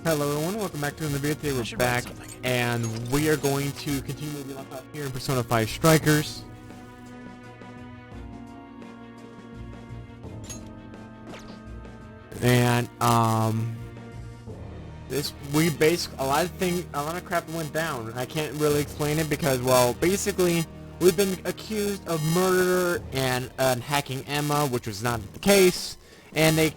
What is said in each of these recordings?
Hello everyone, welcome back to another video. Today we're back, and we are going to continue where we left off here in Persona 5 Strikers. And, a lot of crap went down. I can't really explain it because, well, basically, we've been accused of murder and hacking Emma, which was not the case, and they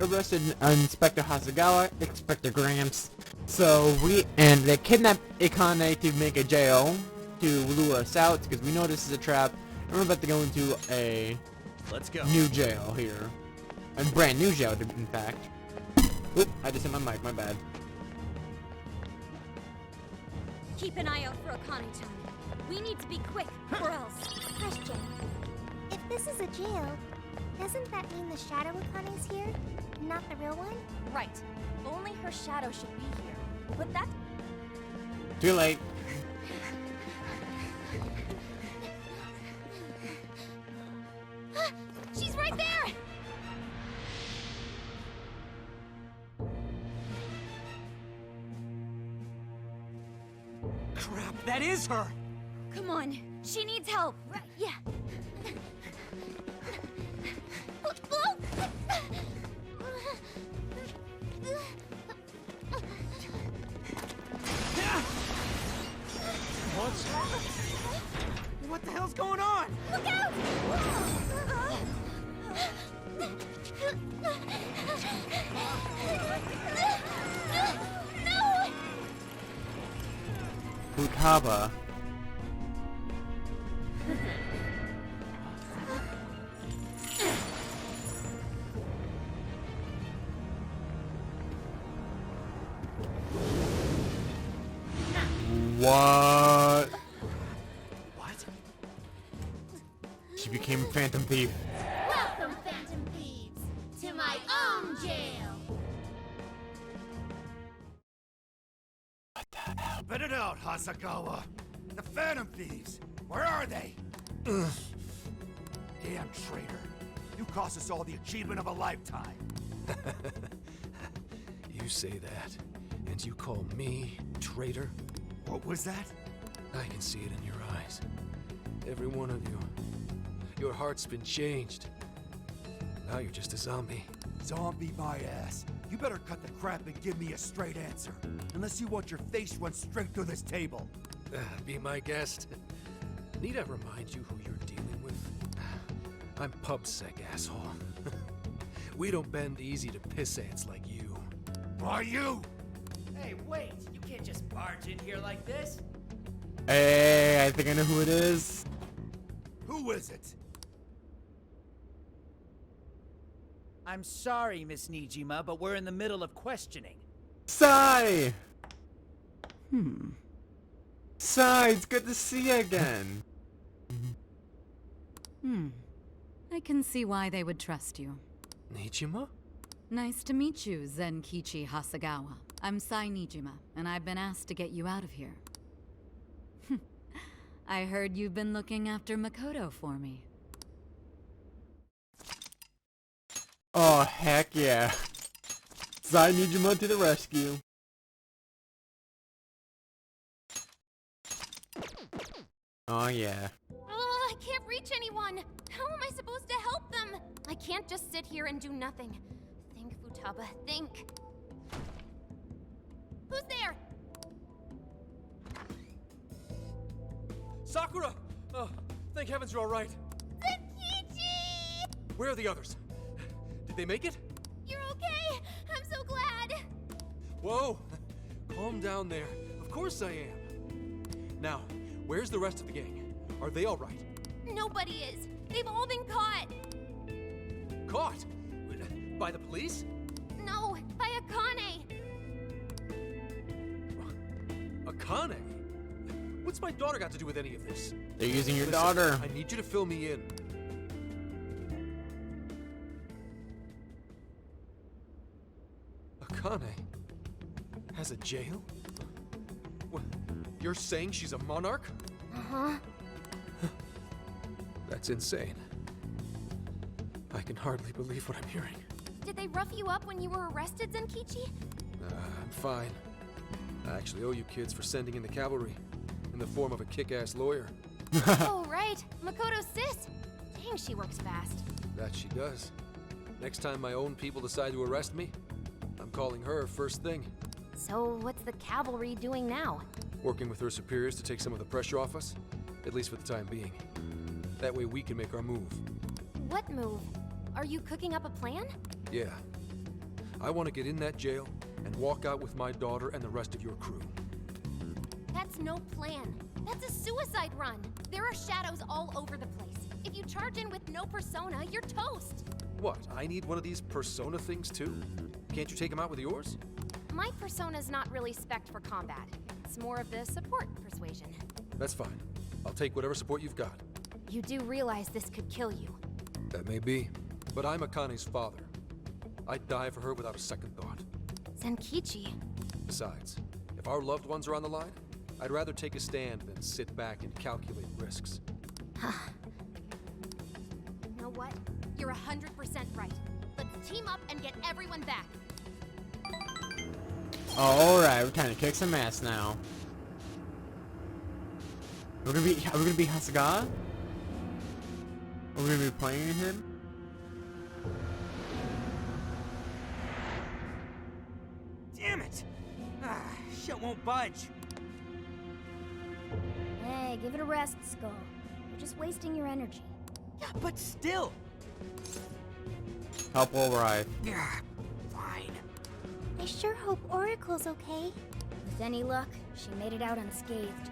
arrested Inspector Hasagawa, Inspector Gramps. So they kidnapped Akane to make a jail to lure us out because we know this is a trap, and we're about to go into a new jail here, a brand new jail in fact. Oop, I just hit my mic, my bad. Keep an eye out for Akane-chan. We need to be quick, or else. Question. If this is a jail, doesn't that mean the Shadow Akane's here? Not the real one? Right. Only her shadow should be here. But that... Too late. She's right there! Crap, that is her! Come on. She needs help. Right, yeah. What the hell's going on? Look out! No! Futaba. What? What? She became a Phantom Thief. Welcome, Phantom Thieves, to my own jail! Spit it out, Hasagawa. The Phantom Thieves. Where are they? Damn traitor. You cost us all the achievement of a lifetime. You say that, and you call me traitor? What was that? I can see it in your eyes. Every one of you. Your heart's been changed. Now you're just a zombie. Zombie my ass. You better cut the crap and give me a straight answer. Unless you want your face run straight through this table. Be my guest. Need I remind you who you're dealing with? I'm pubsec, asshole. We don't bend easy to piss ants like you. Are you? Hey, wait! You can't just barge in here like this. Hey, I think I know who it is. Who is it? I'm sorry, Miss Nijima, but we're in the middle of questioning. Sai! Sai, it's good to see you again. I can see why they would trust you. Nijima? Nice to meet you, Zenkichi Hasagawa. I'm Sai Nijima, and I've been asked to get you out of here. I heard you've been looking after Makoto for me. Oh, heck yeah. Sai Nijima to the rescue. Oh, yeah. I can't reach anyone. How am I supposed to help them? I can't just sit here and do nothing. Think, Futaba, think. Who's there? Sakura! Oh, thank heavens you're all right. Zenkichi! Where are the others? Did they make it? You're okay. I'm so glad. Whoa! Calm down there. Of course I am. Now, where's the rest of the gang? Are they all right? Nobody is. They've all been caught. Caught? By the police? No, by Akane. Akane? What's my daughter got to do with any of this? They're using your Listen, daughter. I need you to fill me in. Akane has a jail? What? You're saying she's a monarch? Uh-huh. That's insane. I can hardly believe what I'm hearing. Did they rough you up when you were arrested, Zenkichi? I'm fine. I actually owe you kids for sending in the cavalry, in the form of a kick-ass lawyer. Oh, right. Makoto's sis. Dang, she works fast. That she does. Next time my own people decide to arrest me, I'm calling her first thing. So, what's the cavalry doing now? Working with her superiors to take some of the pressure off us, at least for the time being. That way we can make our move. What move? Are you cooking up a plan? Yeah. I want to get in that jail and walk out with my daughter and the rest of your crew. That's no plan. That's a suicide run. There are shadows all over the place. If you charge in with no persona, you're toast. What, I need one of these persona things too? Can't you take them out with yours? My persona's not really spec'd for combat. It's more of the support persuasion. That's fine. I'll take whatever support you've got. You do realize this could kill you. That may be, but I'm Akane's father. I'd die for her without a second thought. Zenkichi. Besides, if our loved ones are on the line, I'd rather take a stand than sit back and calculate risks. You know what? You're 100% right. Let's team up and get everyone back. Alright, we're trying to kick some ass now. Are we gonna be Hasegawa? Are we gonna be playing him? Damn it! Shit won't budge. Hey, give it a rest, Skull. You're just wasting your energy. Yeah, but still. Help will arrive. Yeah, fine. I sure hope Oracle's okay. With any luck, she made it out unscathed.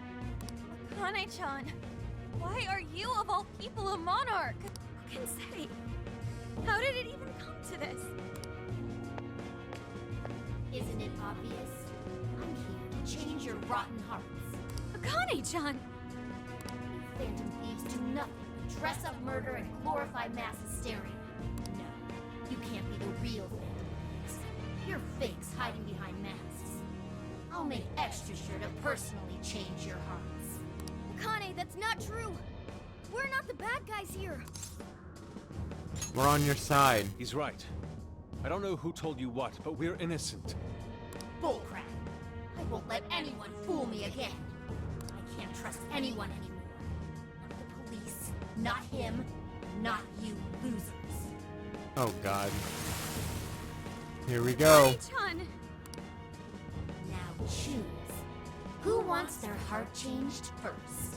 Akane-chan, why are you of all people a monarch? Who can say? How did it even come to this? Isn't it obvious? I'm here to change your rotten hearts. Akane-chan! You phantom thieves do nothing but dress up murder and glorify mass hysteria. No, you can't be the real phantom thieves. You're fakes hiding behind masks. I'll make extra sure to personally change your hearts. Akane, that's not true! We're not the bad guys here! We're on your side. He's right. I don't know who told you what, but we're innocent. Bullcrap! I won't let anyone fool me again. I can't trust anyone anymore. Not the police, not him, not you losers. Oh god. Here we go. Akane-chan! Now choose. Who wants their heart changed first?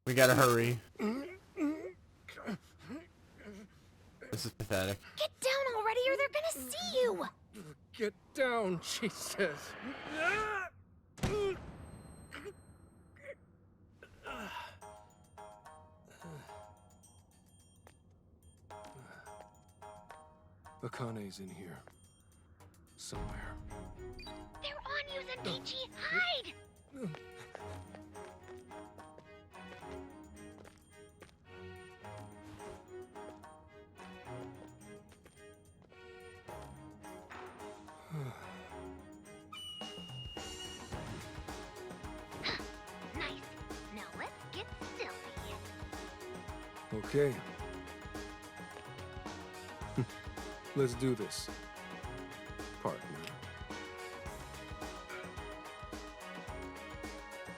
We gotta hurry. This is pathetic. Get down already or they're gonna see you! Get down, she says. Akane's in here. Somewhere. They're on you, Zenkichi! Hide! Nice. Now let's get stealthy. Okay. Let's do this, partner.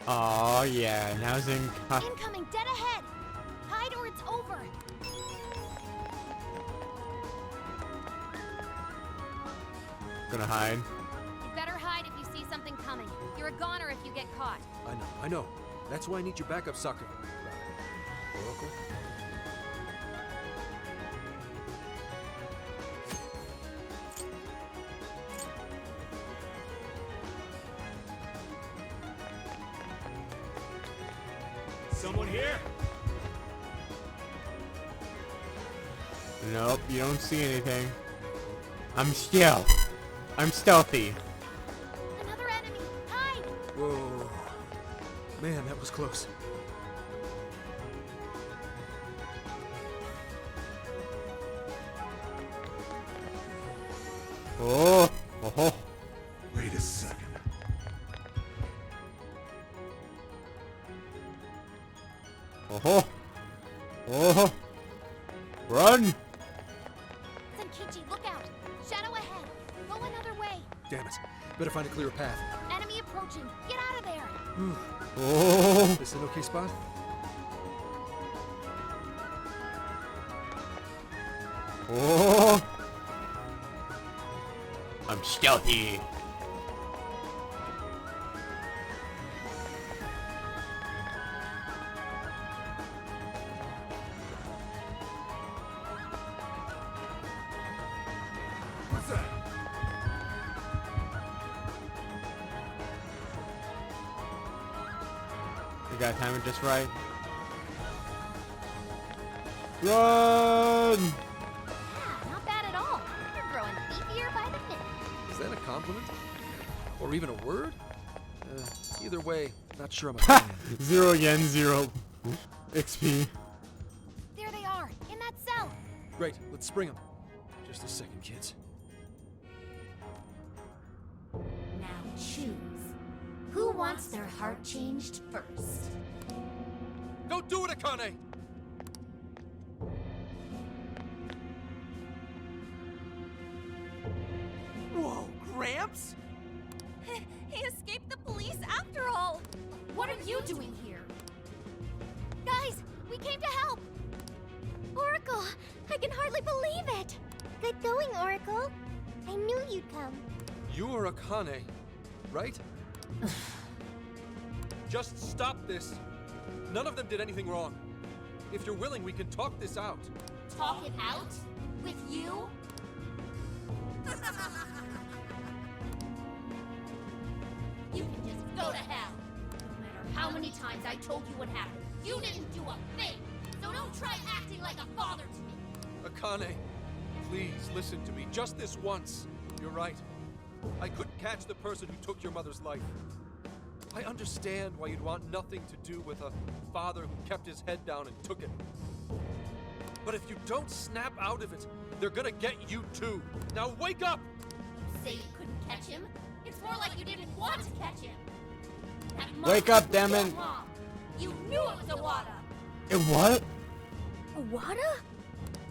Oh yeah, now Zen. Incoming, dead ahead! Hide or it's over! Gonna hide. You better hide if you see something coming. You're a goner if you get caught. I know. That's why I need your backup, Sako. Oracle? Someone here? Nope, you don't see anything. I'm stealthy. Another enemy! Hide! Whoa. Man, that was close. Oh, oh, Wait a second. oh, oh, run! Zenkichi, look out! Damn it. Better find a clearer path. Enemy approaching. Get out of there. Oh. This an okay spot? Oh. I'm stealthy. What's that? You gotta time it just right. Run! Yeah, not bad at all. You're growing beefier by the minute. Is that a compliment? Or even a word? Either way, not sure I'm a fan. 0 yen, 0 XP. There they are, in that cell. Great, let's spring them. Just a second, kids. Now choose. Who wants their heart changed first? Don't do it, Akane! Whoa, Gramps? He escaped the police after all. What are you doing here? Guys, we came to help. Oracle, I can hardly believe it. Good going, Oracle. I knew you'd come. You're Akane, right? Just stop this. None of them did anything wrong. If you're willing, we can talk this out. Talk it out? With you? You can just go to hell. No matter how many times I told you what happened, you didn't do a thing. So don't try acting like a father to me. Akane, please listen to me just this once. You're right. I couldn't catch the person who took your mother's life. I understand why you'd want nothing to do with a father who kept his head down and took it. But if you don't snap out of it, they're gonna get you too. Now wake up! You say you couldn't catch him? It's more like you didn't want to catch him. That Wake monster up, was damn your it. mom. You knew it was Awada. It what? Awada?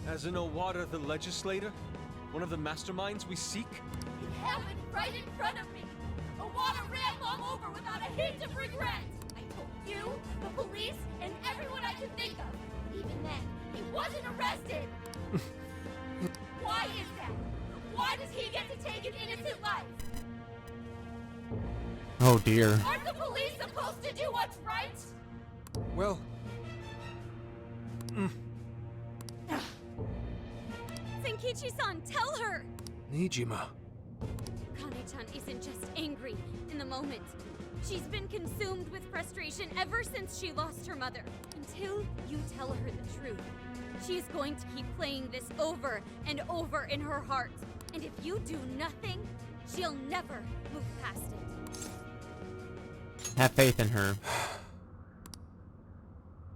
As in Owada the legislator? One of the masterminds we seek? It happened right in front of me. Awada ran Mom over without a hint of regret. I told you, the police, and everyone I could think of. Even then, he wasn't arrested. Why is that? Why does he get to take an innocent life? Oh dear. Aren't the police supposed to do what's right? Well, Senkichi-san, tell her! Nijima. Kane-chan isn't just angry in the moment. She's been consumed with frustration ever since she lost her mother. Until you tell her the truth, she's going to keep playing this over and over in her heart. And if you do nothing, she'll never move past it. Have faith in her.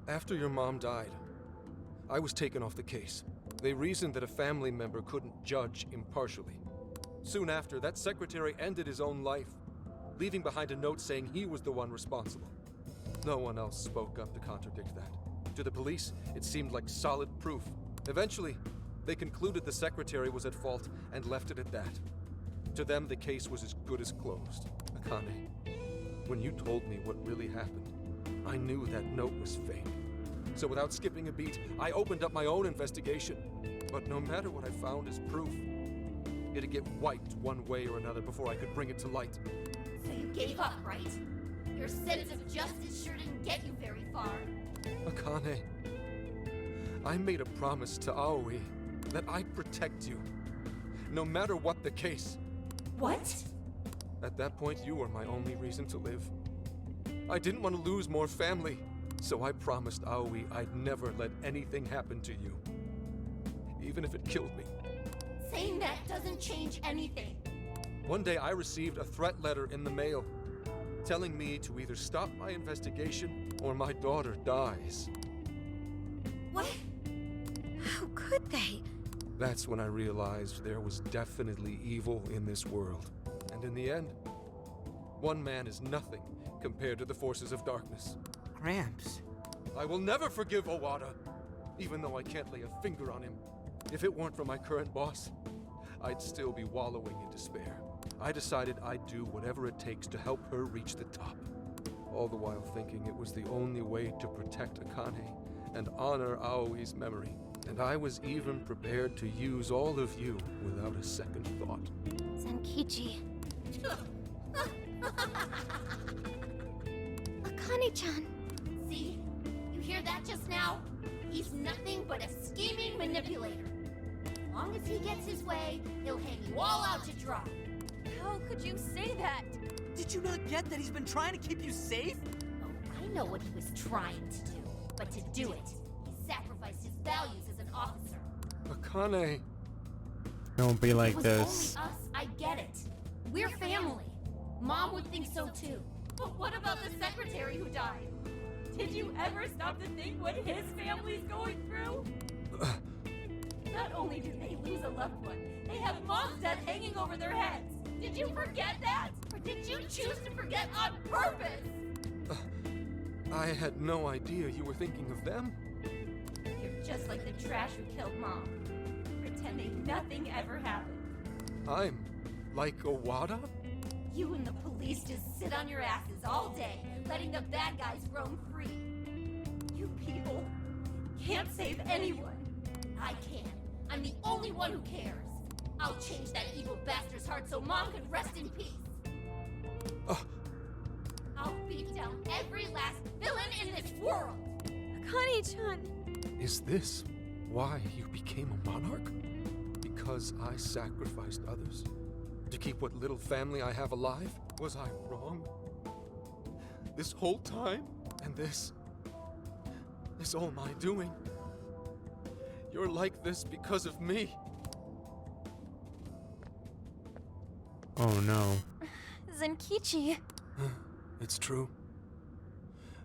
After your mom died, I was taken off the case. They reasoned that a family member couldn't judge impartially. Soon after, that secretary ended his own life, leaving behind a note saying he was the one responsible. No one else spoke up to contradict that. To the police, it seemed like solid proof. Eventually, they concluded the secretary was at fault and left it at that. To them, the case was as good as closed. Akane, when you told me what really happened, I knew that note was fake. So without skipping a beat, I opened up my own investigation. But no matter what I found as proof, it'd get wiped one way or another before I could bring it to light. So you gave up, right? Your sense of justice sure didn't get you very far. Akane, I made a promise to Aoi that I'd protect you, no matter what the case. What? At that point, you were my only reason to live. I didn't want to lose more family, so I promised Aoi I'd never let anything happen to you, even if it killed me. Saying that doesn't change anything. One day I received a threat letter in the mail, telling me to either stop my investigation or my daughter dies. What? How could they? That's when I realized there was definitely evil in this world. And in the end, one man is nothing compared to the forces of darkness. Gramps. I will never forgive Owada, even though I can't lay a finger on him. If it weren't for my current boss, I'd still be wallowing in despair. I decided I'd do whatever it takes to help her reach the top. All the while thinking it was the only way to protect Akane and honor Aoi's memory. And I was even prepared to use all of you without a second thought. Zenkichi. Akane-chan. See? You hear that just now? He's nothing but a scheming manipulator. As long as he gets his way, he'll hang you all out to dry. How could you say that? Did you not get that he's been trying to keep you safe? Oh, I know what he was trying to do. But to do it, he sacrificed his values as an officer. Akane! Don't be like It was this. only us, I get it. We're family. Mom would think so too. But what about the secretary who died? Did you ever stop to think what his family's going through? Not only did they lose a loved one, they have mom's death hanging over their heads. Did you forget that? Or did you choose to forget on purpose? I had no idea you were thinking of them. You're just like the trash who killed mom, pretending nothing ever happened. I'm like Owada? You and the police just sit on your asses all day, letting the bad guys roam free. You people can't save anyone. I can. I'm the only one who cares. I'll change that evil bastard's heart so Mom can rest in peace. I'll beat down every last villain in this world. Akane-chan. Is this why you became a monarch? Because I sacrificed others to keep what little family I have alive? Was I wrong? This whole time? And this all my doing? You're like this because of me. Oh no. Zenkichi. It's true.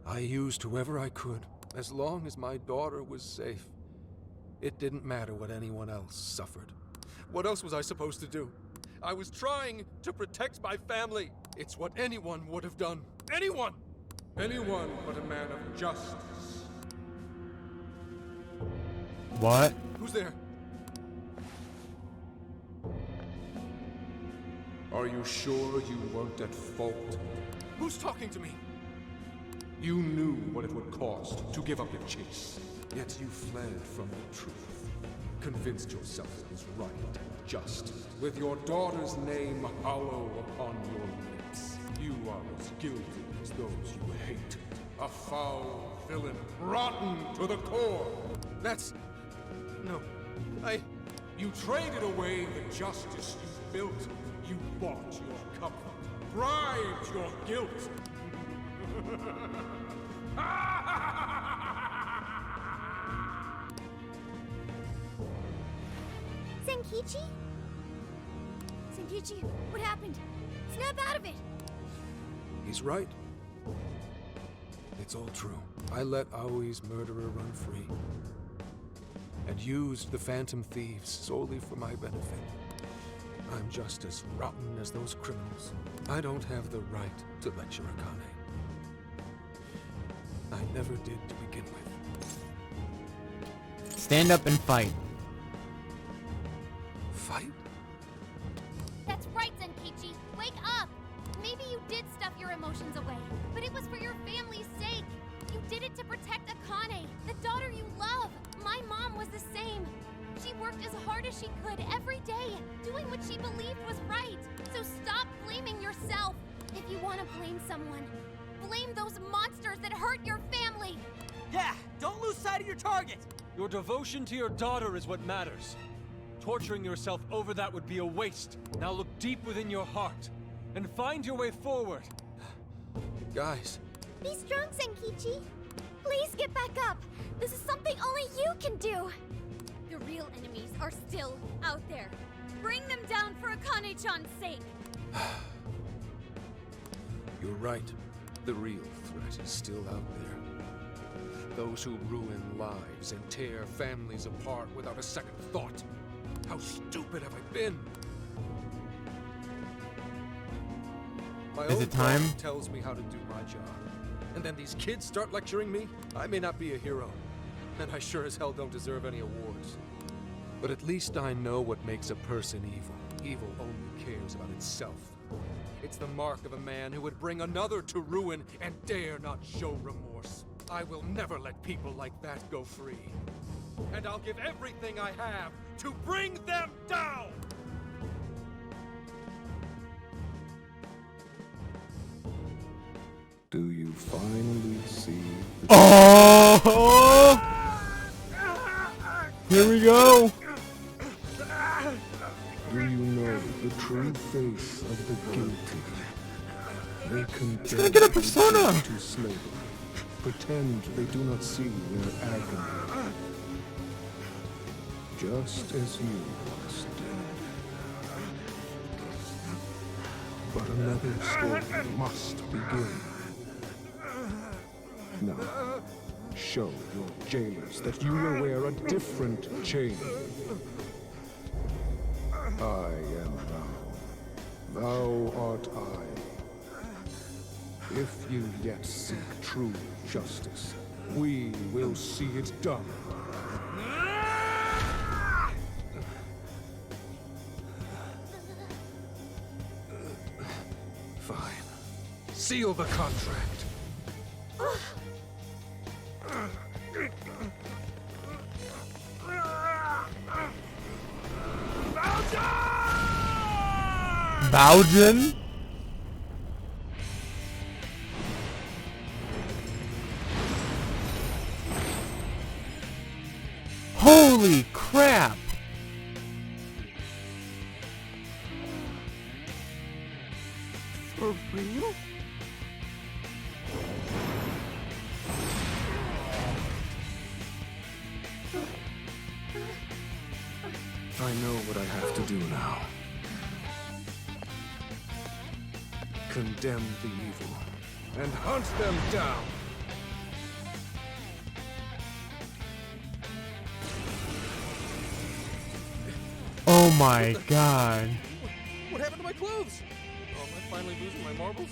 I used whoever I could, as long as my daughter was safe. It didn't matter what anyone else suffered. What else was I supposed to do? I was trying to protect my family. It's what anyone would have done. Anyone! Anyone but a man of justice. What? Who's there? Are you sure you weren't at fault? Who's talking to me? You knew what it would cost to give up your chase, yet you fled from the truth. Convinced yourself it was right and just, with your daughter's name hollow upon your lips. You are as guilty as those you hate. A foul villain, rotten to the core. That's... no, You traded away the justice you built. You bought your comfort, bribed your guilt. Zenkichi? Zenkichi, what happened? Snap out of it! He's right. It's all true. I let Aoi's murderer run free. And used the Phantom Thieves solely for my benefit. I'm just as rotten as those criminals. I don't have the right to lecture Akane. I never did to begin with. Stand up and fight. Fight? That's right, Zenkichi. Wake up! Maybe you did stuff your emotions away, but it was for your family's sake. You did it to protect Akane, the daughter you love. My mom was the same. She worked as hard as she could every day, doing what she believed was right. So stop blaming yourself. If you want to blame someone, blame those monsters that hurt your family. Yeah, don't lose sight of your target. Your devotion to your daughter is what matters. Torturing yourself over that would be a waste. Now look deep within your heart and find your way forward. Guys. Be strong, Zenkichi. Please get back up. This is something only you can do. The real enemies are still out there. Bring them down for Akane-chan's sake. You're right. The real threat is still out there. Those who ruin lives and tear families apart without a second thought. How stupid have I been? My Is own it time? boss tells me how to do my job. And then these kids start lecturing me? I may not be a hero, and I sure as hell don't deserve any awards. But at least I know what makes a person evil. Evil only cares about itself. It's the mark of a man who would bring another to ruin and dare not show remorse. I will never let people like that go free. And I'll give everything I have to bring them down! Do you finally see the Oh! Here we go! Do you know the true face of the guilty? They gonna condemn get a persona! people to slavery, pretend they do not see their agony. Just as you once did. But another story must begin. Now, show your jailers that you will wear a different chain. I am thou. Thou art I. If you yet seek true justice, we will see it done. Fine. Seal the contract. VALJEAN? Holy crap! For real? I know what I have to do now. Condemn the evil and hunt them down. Oh my god. What happened to my clothes? Oh, am I finally losing my marbles?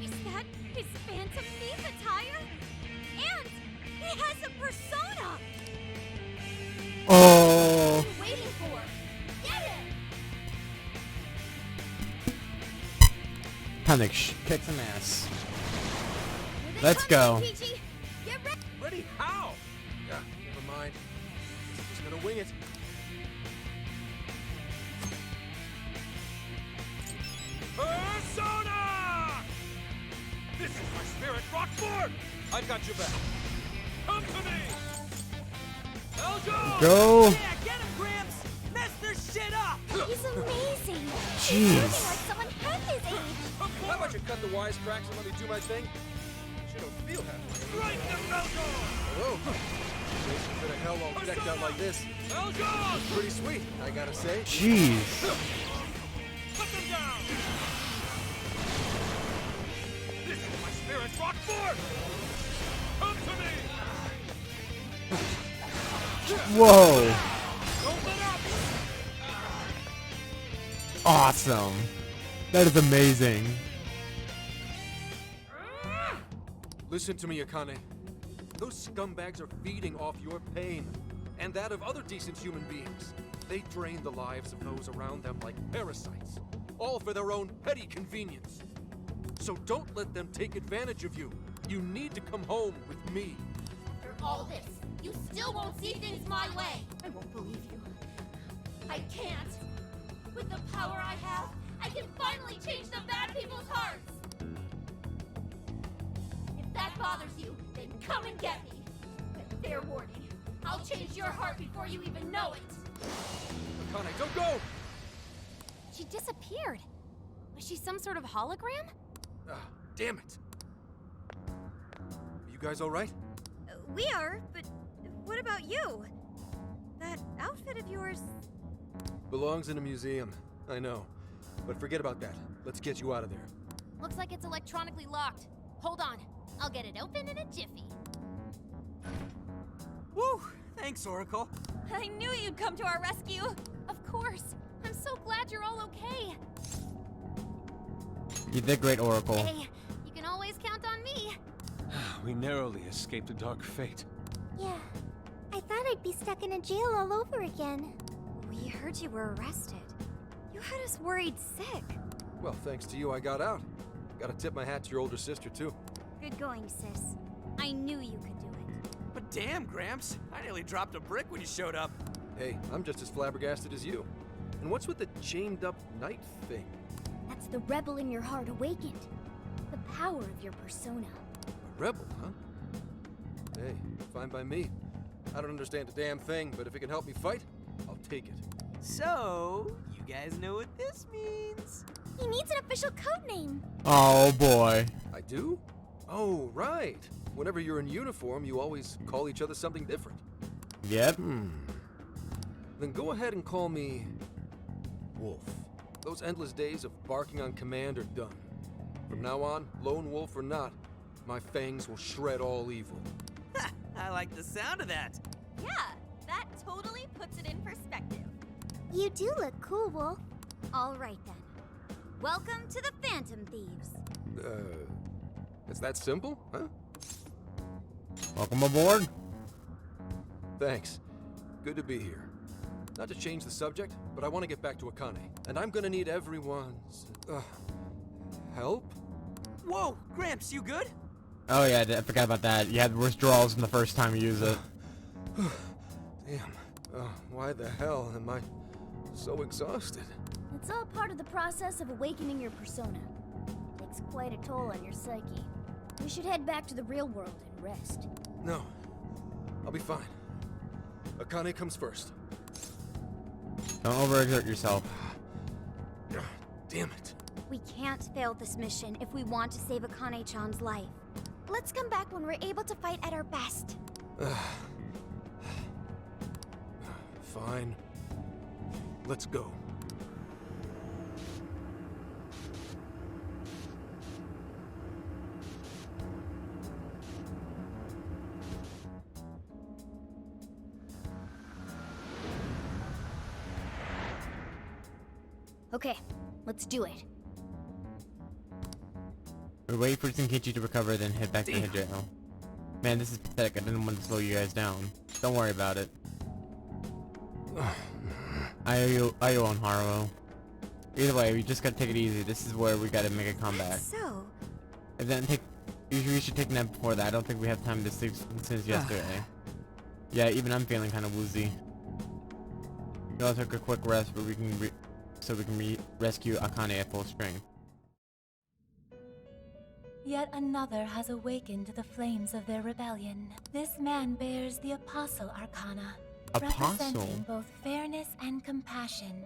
Is that his Phantom Thief attire? And he has a persona! Oh. What are you waiting for? Get him! Panic kick some ass. Here they Let's come, go. Peachy. Get ready! Ready? How? Yeah, never mind. Guess I'm just gonna wing it. Persona! This is my spirit, Rockford! I've got your back. Come to me! Eljo! Go. Yeah, get him, Gramps! Mess this shit up! He's amazing! Jeez. Like someone half his age! How about you cut the wisecracks and let me do my thing? You don't feel happy. Strike the Eljo! Hello. Jason been a hell all decked out like this. Eljo! Pretty sweet, I gotta say. Jeez. Put them down! This is my spirit, Rockford! Come to me! Whoa. Don't let up! Awesome. That is amazing. Listen to me, Akane. Those scumbags are feeding off your pain, and that of other decent human beings. They drain the lives of those around them like parasites, all for their own petty convenience. So don't let them take advantage of you. You need to come home with me. After all this, you still won't see things my way! I won't believe you. I can't! With the power I have, I can finally change the bad people's hearts! If that bothers you, then come and get me! But fair warning, I'll change your heart before you even know it! Akane, don't go! She disappeared. Was she some sort of hologram? Ah, damn it. You guys all right? We are, but what about you? That outfit of yours... Belongs in a museum. I know. But forget about that. Let's get you out of there. Looks like it's electronically locked. Hold on. I'll get it open in a jiffy. Woo! Thanks, Oracle. I knew you'd come to our rescue! Of course. I'm so glad you're all okay. You did great, Oracle. Hey, you can always count on me. We narrowly escaped a dark fate. Yeah, I thought I'd be stuck in a jail all over again. We heard you were arrested. You You had us worried sick. Well, thanks to you, I got out. Gotta tip my hat to your older sister, too. Good going, sis. I knew you could do it. But damn, Gramps, I nearly dropped a brick when you showed up. Hey, I'm just as flabbergasted as you. And what's with the chained-up knight thing? That's the rebel in your heart awakened. The power of your persona. A rebel, huh? Hey, fine by me. I don't understand a damn thing, but if it can help me fight, I'll take it. So, you guys know what this means? He needs an official code name. Oh boy. I do? Oh, right. Whenever you're in uniform, you always call each other something different. Yep. Then go ahead and call me Wolf. Those endless days of barking on command are done. From now on, lone wolf or not, my fangs will shred all evil. I like the sound of that. Yeah, that totally puts it in perspective. You do look cool, Wolf. All right then. Welcome to the Phantom Thieves. It's that simple, huh? Welcome aboard. Thanks. Good to be here. Not to change the subject, but I want to get back to Akane. And I'm gonna need everyone's... help? Whoa, Gramps, you good? Oh yeah, I forgot about that. You had withdrawals from the first time you use it. Damn. Why the hell am I so exhausted? It's all part of the process of awakening your persona. Takes quite a toll on your psyche. We should head back to the real world and rest. No. I'll be fine. Akane comes first. Don't overexert yourself. Damn it. We can't fail this mission if we want to save Akane-chan's life. Let's come back when we're able to fight at our best. Fine. Let's go. Okay, let's do it. We wait for Zenkichi to recover, then head back to the jail. Man, this is pathetic. I didn't want to slow you guys down. Don't worry about it. I owe you on Haruo. Either way, we just gotta take it easy. This is where we gotta make a comeback. So, And then we should take a nap before that. I don't think we have time to sleep since yesterday. Yeah, even I'm feeling kind of woozy. We all took a quick rest, but we can rescue Akane at full strength. Yet another has awakened to the flames of their rebellion. This man bears the Apostle Arcana, representing both fairness and compassion.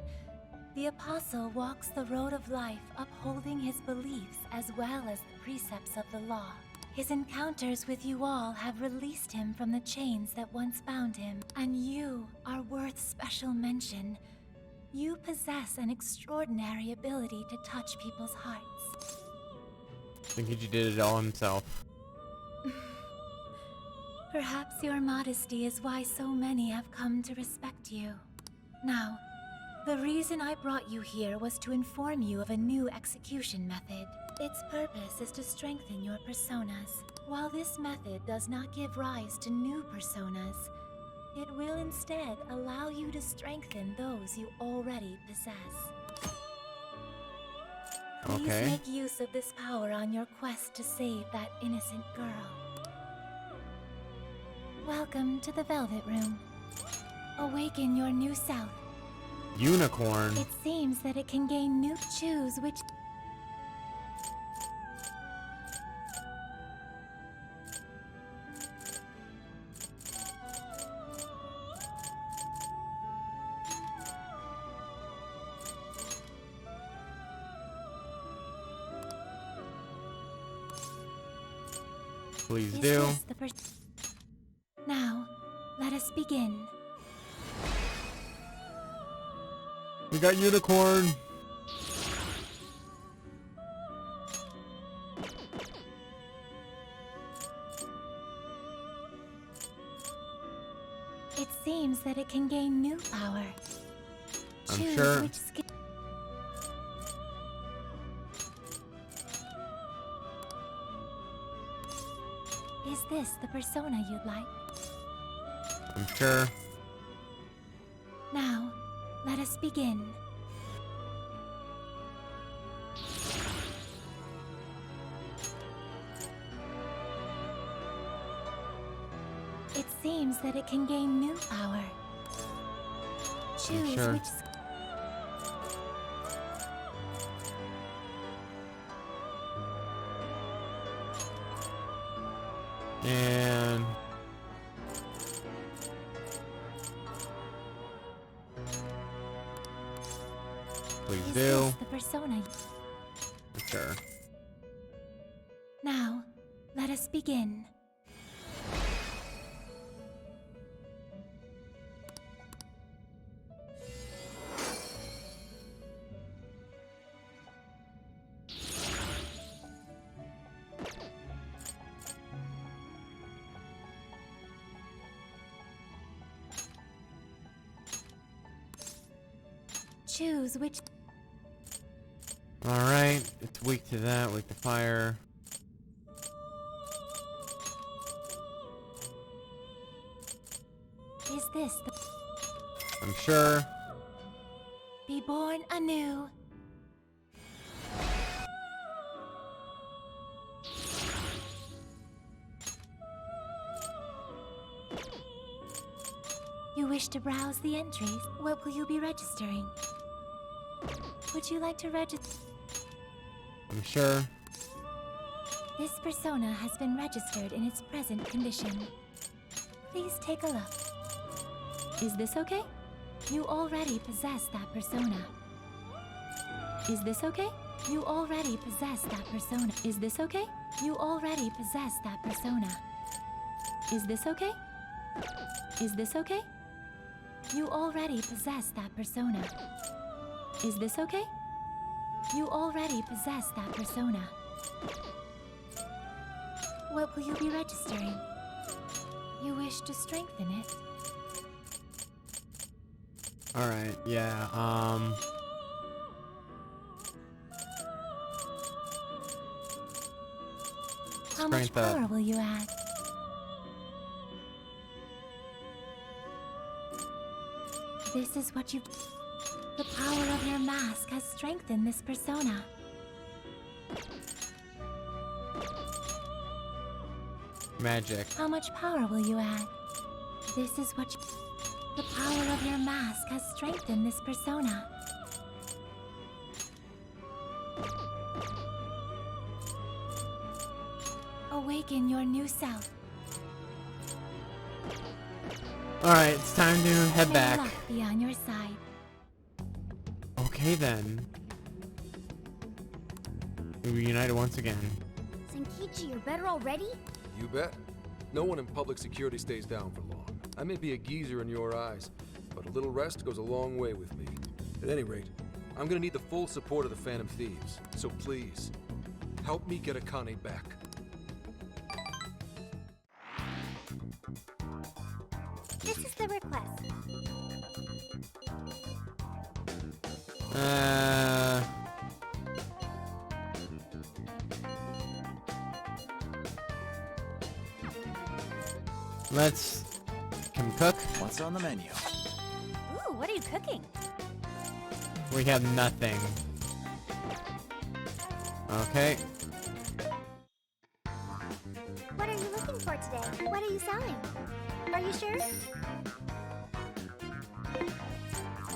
The Apostle walks the road of life, upholding his beliefs as well as the precepts of the law. His encounters with you all have released him from the chains that once bound him, and you are worth special mention. You possess an extraordinary ability to touch people's hearts. Zenkichi did it all himself. Perhaps your modesty is why so many have come to respect you. Now, the reason I brought you here was to inform you of a new execution method. Its purpose is to strengthen your personas. While this method does not give rise to new personas, it will instead allow you to strengthen those you already possess. Please make use of this power on your quest to save that innocent girl. Welcome to the Velvet Room. Awaken your new self. Unicorn. It seems that it can gain new choose which... Please do. Now, let us begin. We got unicorn. It seems that it can gain new power. I'm Choose sure. which skill. Is this the persona you'd like? I'm sure. Now, let us begin. It seems that it can gain new power. Choose sure. which... And... please Is do. this the persona? Sure. Now, let us begin. Choose which... Alright, it's weak to that, weak to fire. Is this the... I'm sure. Be born anew. You wish to browse the entries? What will you be registering? Would you like to register? I'm sure. This persona has been registered in its present condition. Please take a look. Is this okay? You already possess that persona. Is this okay? You already possess that persona. Is this okay? You already possess that persona. Is this okay? Is this okay? You already possess that persona. Is this okay? You already possess that persona. What will you be registering? You wish to strengthen it? Alright, yeah, How much strength up. power will you add? This is what you... The power of your mask has strengthened this persona. Magic. How much power will you add? This is what you... The power of your mask has strengthened this persona. Awaken your new self. Alright, it's time to head May back. luck be on your side. Okay then. We reunited once again. Senkichi, you're better already? You bet. No one in public security stays down for long. I may be a geezer in your eyes, but a little rest goes a long way with me. At any rate, I'm gonna need the full support of the Phantom Thieves, so please, help me get Akane back. This is the request. Let's... Can we cook? What's on the menu? Ooh, what are you cooking? We have nothing. Okay. What are you looking for today? What are you selling? Are you sure?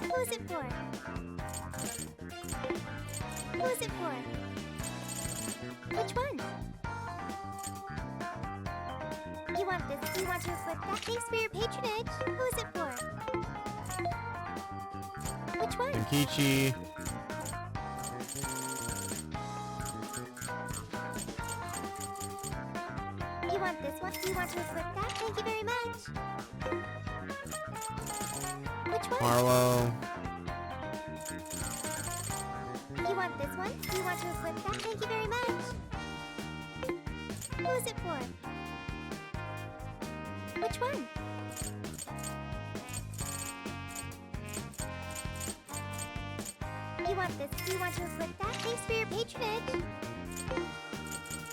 Who's it for? Who's it for? Which one? You want this? Do you want to flip that? Thanks for your patronage. Who's it for? Which one? Senkichi. You want this one? Do you want to flip that? Thank you very much. Which one? Marlowe. You want this one? Do you want to flip that? Thank you very much. Who's it for? Which one? You want this? Do you want to flip that? Thanks for your patronage.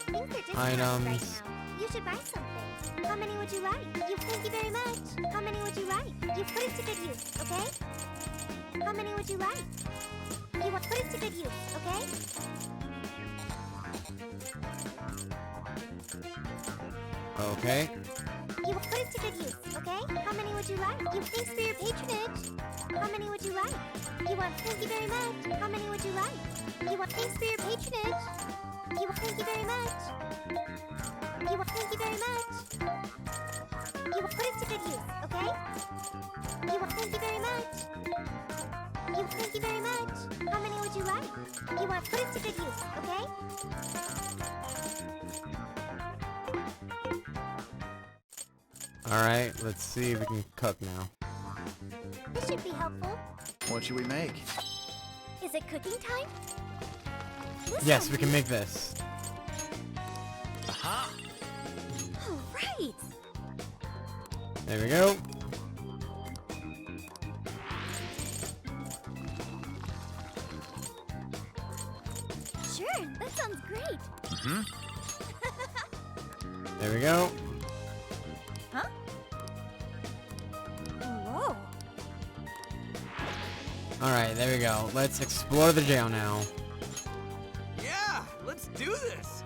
Things are discounted right Items. now. You should buy something. How many would you like? Thank you very much. How many would you like? You put it to good use, okay? How many would you like? You want put it to good use, okay? Okay. You put it it to good use, okay? How many would you like? Thanks for your patronage. How many would you like? Thank you very much. How many would you like? Thanks for your patronage. Thank you very much. Thank you very much. Put it to good use, okay? Thank you very much. Thank you very much. How many would you like? Put it to good use, okay? Alright, let's see if we can cook now. This should be helpful. What should we make? Is it cooking time? Yes, we can make this. Aha! All right. There we go. Sure, that sounds great. Mm-hmm. There we go. Huh? Whoa. Alright, there we go. Let's explore the jail now. Yeah, let's do this.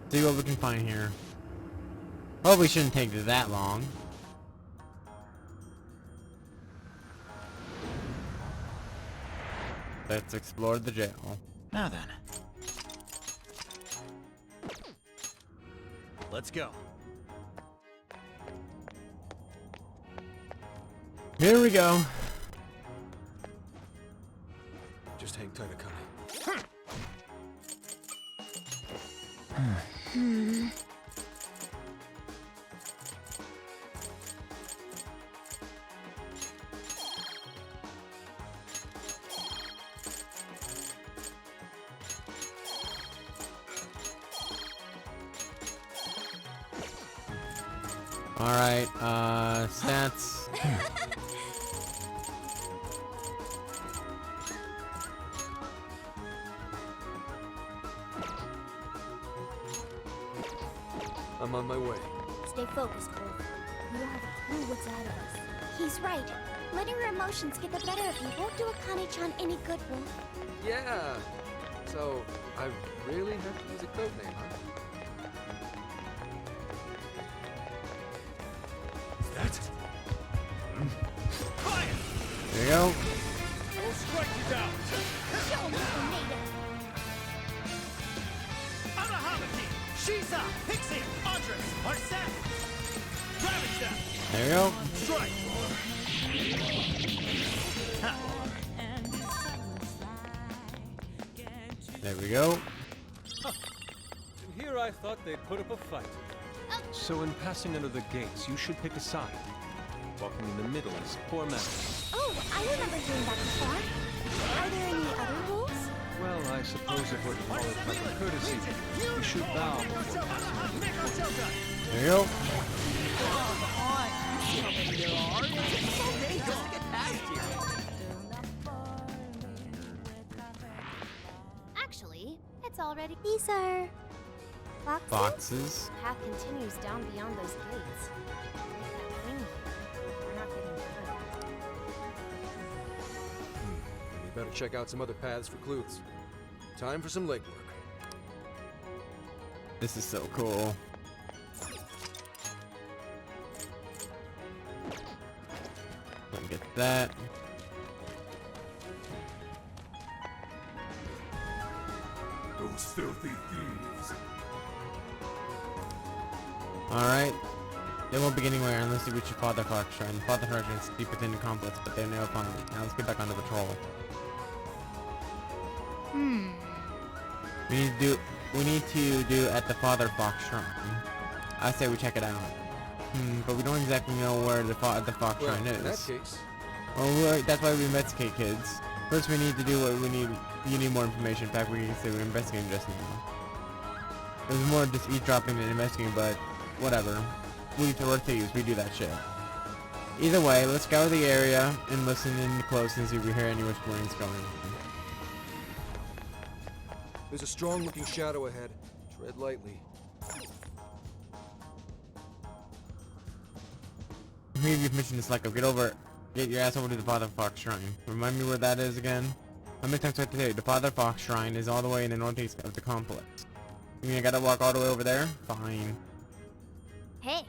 See what we can find here. Hopefully shouldn't take that long. Let's explore the jail. Now then. Let's go. Here we go. Just hang tight, Akane. Alright, stats. I'm on my way. Stay focused, Wolf. You don't have a clue what's ahead of us. He's right. Letting your emotions get the better of you won't do Akane-chan any good, Wolf. Yeah. So, I really have to use a code name, huh? That? Fire! There you go. I'll strike you down! Show me who made it. Amahamaki! Shisa! Pixie! Andres! Arsene! Ravage them! There you go. Strike! Ha! There we go. And here I thought they'd put up a fight. So in passing under the gates, you should pick a side. Walking in the middle is poor manners. Oh, I remember hearing that before. Are there any other rules? Well, I suppose if we're to call it proper courtesy, we should bow before passing. There you go. Actually, it's already. These are boxes. Boxes. The path continues down beyond those gates. We're not getting hurt. We better check out some other paths for clues. Time for some legwork. This is so cool. Let me get that. Those filthy thieves. Alright. They won't be getting anywhere unless you reach your Father Fox Shrine. The Father Fox Shrine is deep within the complex, but they'll never find it. Now let's get back on the patrol. We need to do at the Father Fox Shrine. I say we check it out. But we don't exactly know where the Fox Shrine is. In that case, Well, that's why we investigate, kids. First, we need to do what we need. You need more information. In fact, we can say we're investigating just now. It was more just eavesdropping than investigating, but whatever. We thieves. We do that shit. Either way, let's scour the area and listen in close and see if we hear any whisperings going on. there's a strong-looking shadow ahead. Tread lightly. Maybe you've mentioned this, like, get over, get your ass over to the Father Fox Shrine. Remind me where that is again? How many times do I have to say it? The Father Fox Shrine is all the way in the northeast of the complex. You mean I gotta walk all the way over there? Fine. Hey,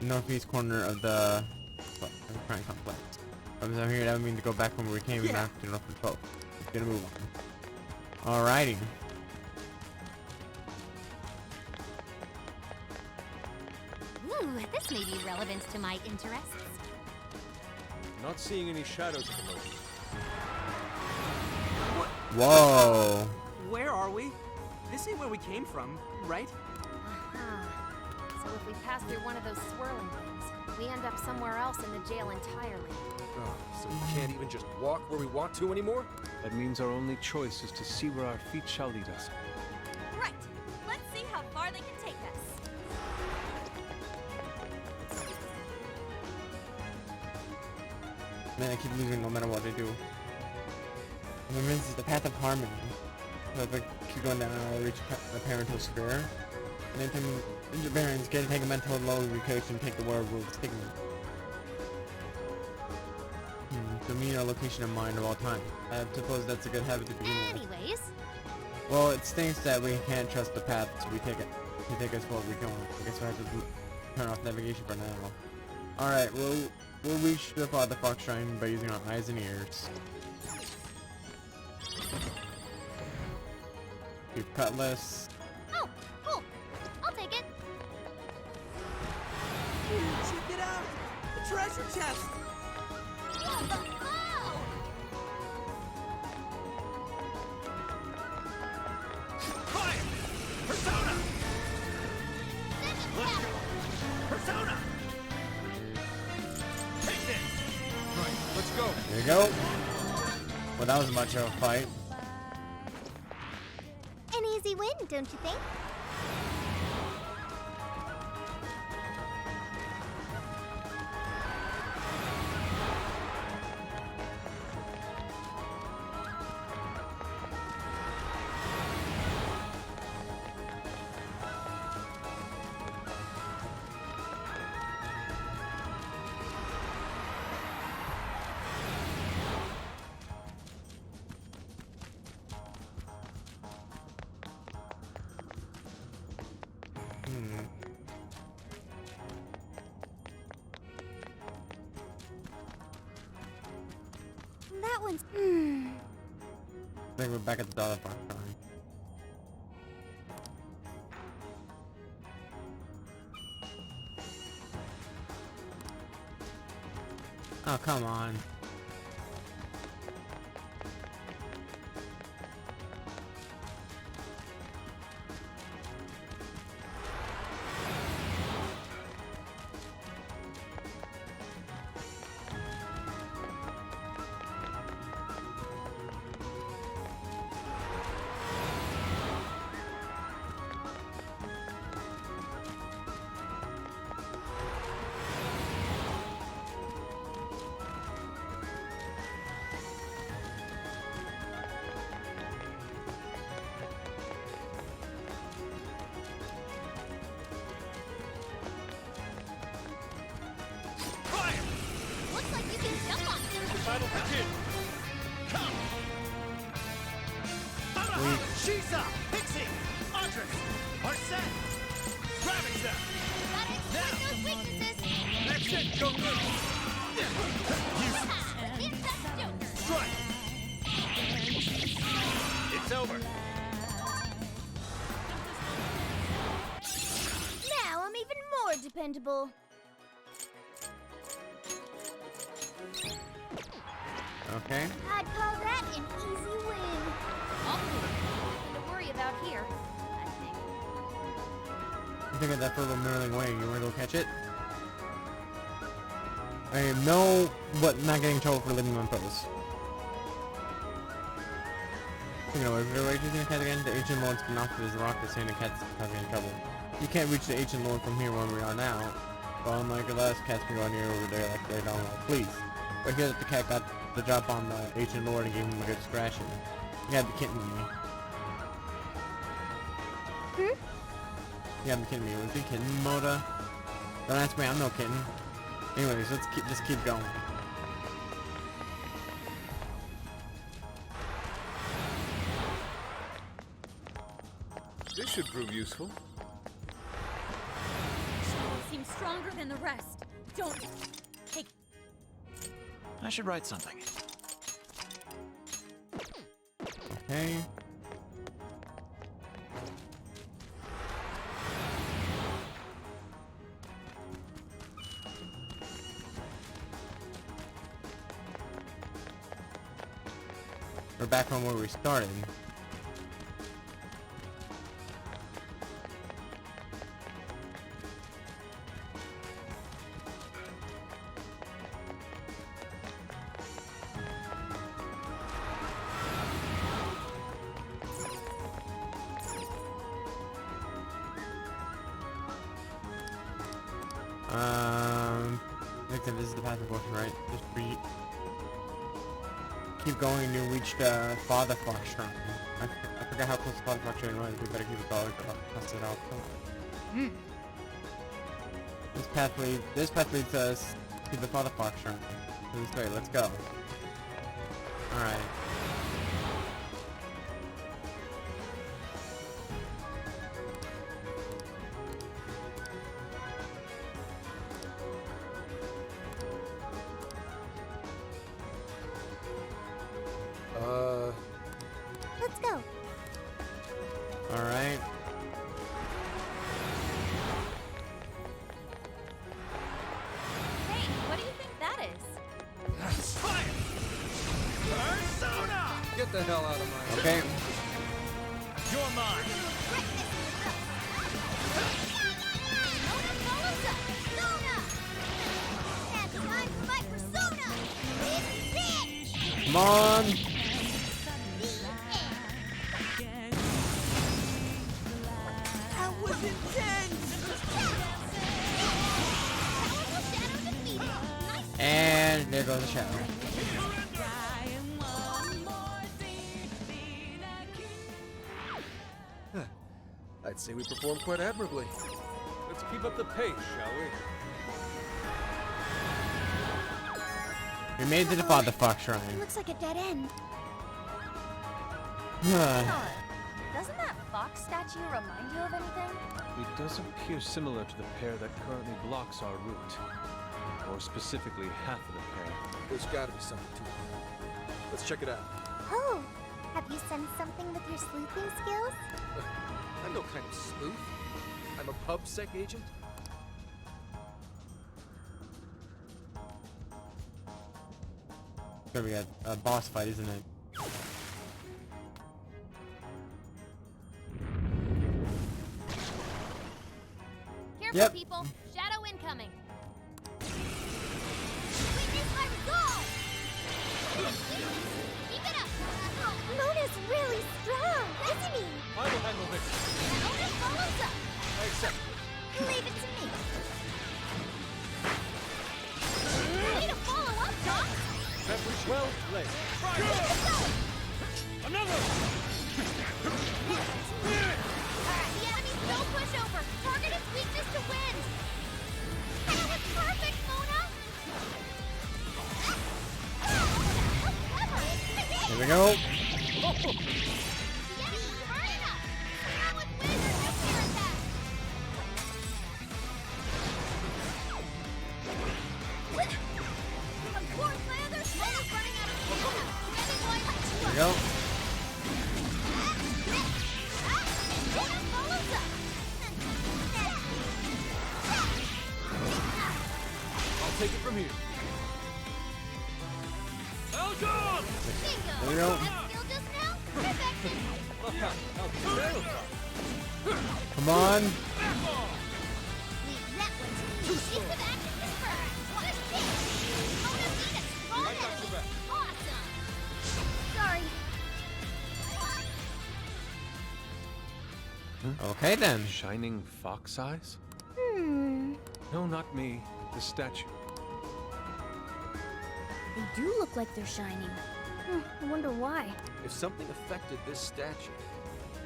Northeast corner of the crime complex. I'm here, that would mean to go back from where we came and back to North and 12. Let's get a move on. Alrighty. ooh, this may be relevant to my interests. Not seeing any shadows at the moment. Whoa. Where are we? This ain't where we came from, right? So if we pass through one of those swirling things, we end up somewhere else in the jail entirely. Oh, so we can't even just walk where we want to anymore? That means our only choice is to see where our feet shall lead us. Right. Let's see how far they can take us. Man, I keep losing no matter what I do. Remember, this is the path of harmony. So if I keep going down, I'll reach the parental sphere. And then Ninja Barons get to take a mental low recursion, take the werewolf stigma. Demean our location of mind of all time. I suppose that's a good habit to begin with. Anyways, Well, it stinks that we can't trust the path, so we take it. We take us what we can. I guess we have to turn off navigation for now. Alright, we'll reach the Father Fox Shrine by using our eyes and ears. Keep cutlass. oh, cool. I'll take it. Check it out! The treasure chest! Oh! Fire! Persona! Let's go! Persona! Take this! Right, let's go. There you go. Well, that was much of a fight. An easy win, don't you think? That one's. I think we're back at the Father Fox Shrine. Oh, come on. Looks like you can jump on it. The battle begins! Come! Shisa! Pixie! Audrey! Arsene! Ravage Gotta exploit those weaknesses. That's it! Go good! It's that Joker. Strike! It's over! Now I'm even more dependable. Okay. I'd call that an easy win. Nothing to worry about here, I think. You think of that little Merlin way. You wanna go catch it? I know, but not getting in trouble for living on purpose. You know, if you're reaching the cat again, the ancient lords can knock this rock to say the cat's not getting in trouble. You can't reach the ancient lord from here where we are now. But unlike the last cats can go near over there like they don't like. Please. But here that the cat got the drop on the ancient lord and gave him a good scratching. You gotta be kidding me. You gotta be kidding me. Was he kidding, Moda? Don't ask me, I'm no kidding. Anyways, let's just keep going. This should prove useful. Shadow seems stronger than the rest. Don't take. I should write something. Okay. We're back on where we started. This is the path of working, right? Just keep going and you'll reach the Father Fox Shrine. I forgot how close the Father Fox Shrine was. We better keep it going, but I'll test it out. This path leads us to the Father Fox Shrine. This way, let's go. Alright. Let's go. Alright. Hey, what do you think that is? That's fire! Persona! Get the hell out of my way. Okay. You're mine! Come on! That was intense! And there goes the shadow. I'd say we performed quite admirably. Let's keep up the pace, shall we? We made it to the Father Fox Shrine. Looks like a dead end. Doesn't that fox statue remind you of anything? It does appear similar to the pair that currently blocks our route. Or specifically, half of the pair. There's gotta be something to it. Let's check it out. Oh, have you sensed something with your sleuthing skills? I'm no kind of sleuth. I'm a pub-sec agent. It's gonna be a boss fight, isn't it? Careful, people. Shadow incoming. Witness my resolve! Keep it up! Mona's really strong, isn't he? I will handle this. Mona follows up. I accept. Leave it to me. Way to follow up, Doc! That was well played. Another! The enemy's no pushover. Target its weakness to win. That was perfect, Mona! Here we go. Here we go. I'll take it from here. VALJEAN! There we go. Come on. Sorry. Okay then. Shining fox eyes? Hmm. No, not me. The statue. They do look like they're shining. I wonder why. If something affected this statue,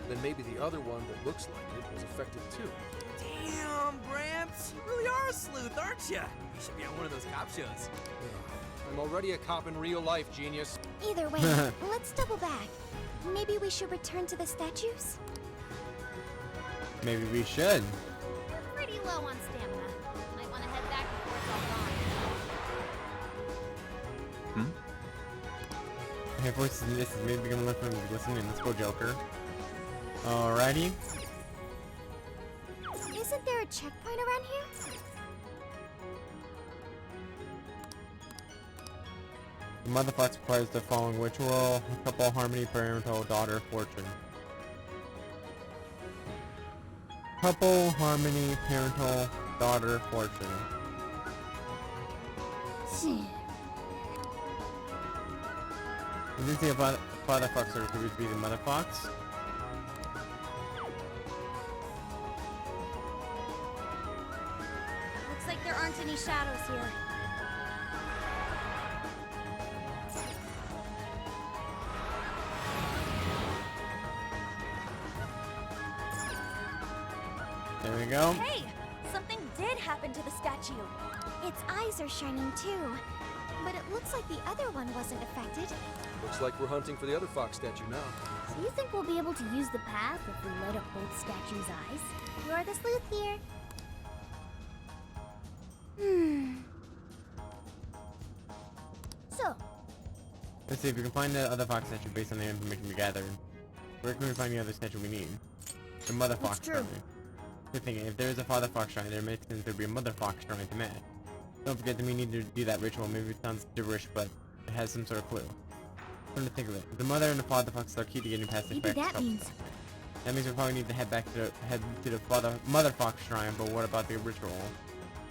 then maybe the other one that looks like it was affected too. Damn, Gramps! You really are a sleuth, aren't you? You should be on one of those cop shows. I'm already a cop in real life, genius. Either way, let's double back. Maybe we should return to the statues? Maybe we should. You're pretty low on stamina. Might want to head back before it's all gone. Hey, voices in this. Maybe we can listen in. Let's go, Joker. Alrighty. Isn't there a checkpoint around here? The motherfucker requires the following ritual: couple, harmony, parental, daughter, fortune. Couple, harmony, parental, daughter, fortune. Is this the father fox, or could it be the mother fox? Looks like there aren't any shadows here. There we go. Hey! Something did happen to the statue. Its eyes are shining too. But it looks like the other one wasn't affected. Looks like we're hunting for the other fox statue now. Do you think we'll be able to use the path if we light up both statues' eyes? You're the sleuth here. So, Let's see if we can find the other fox statue based on the information we gathered. Where can we find the other statue we need? The mother fox shrine. Good thing, if there is a father fox shrine, there makes sense there'd be a mother fox shrine to match. Don't forget that we need to do that ritual. Maybe it sounds gibberish, but it has some sort of clue. Come to think of it, the mother and the father fox are key to getting past this. maybe that means... That means we probably need to head to the mother fox shrine. But what about the ritual?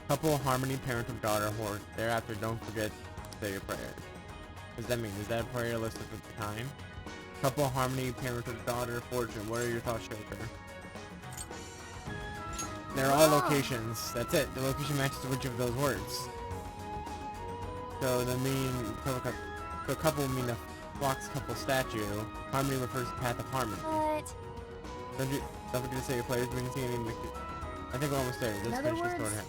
Couple, harmony, parental, daughter, horse. Thereafter, don't forget to say your prayers. What does that mean? Is that a prayer list at the time? Couple, harmony, parental, daughter, fortune. What are your thoughts, Joker? They're all locations. That's it. The location matches which of those words. So the couple mean the fox couple statue. Harmony refers to path of harmony. But... Don't forget to say your players. We can see any. I think we're almost there. Let's other finish this words? story.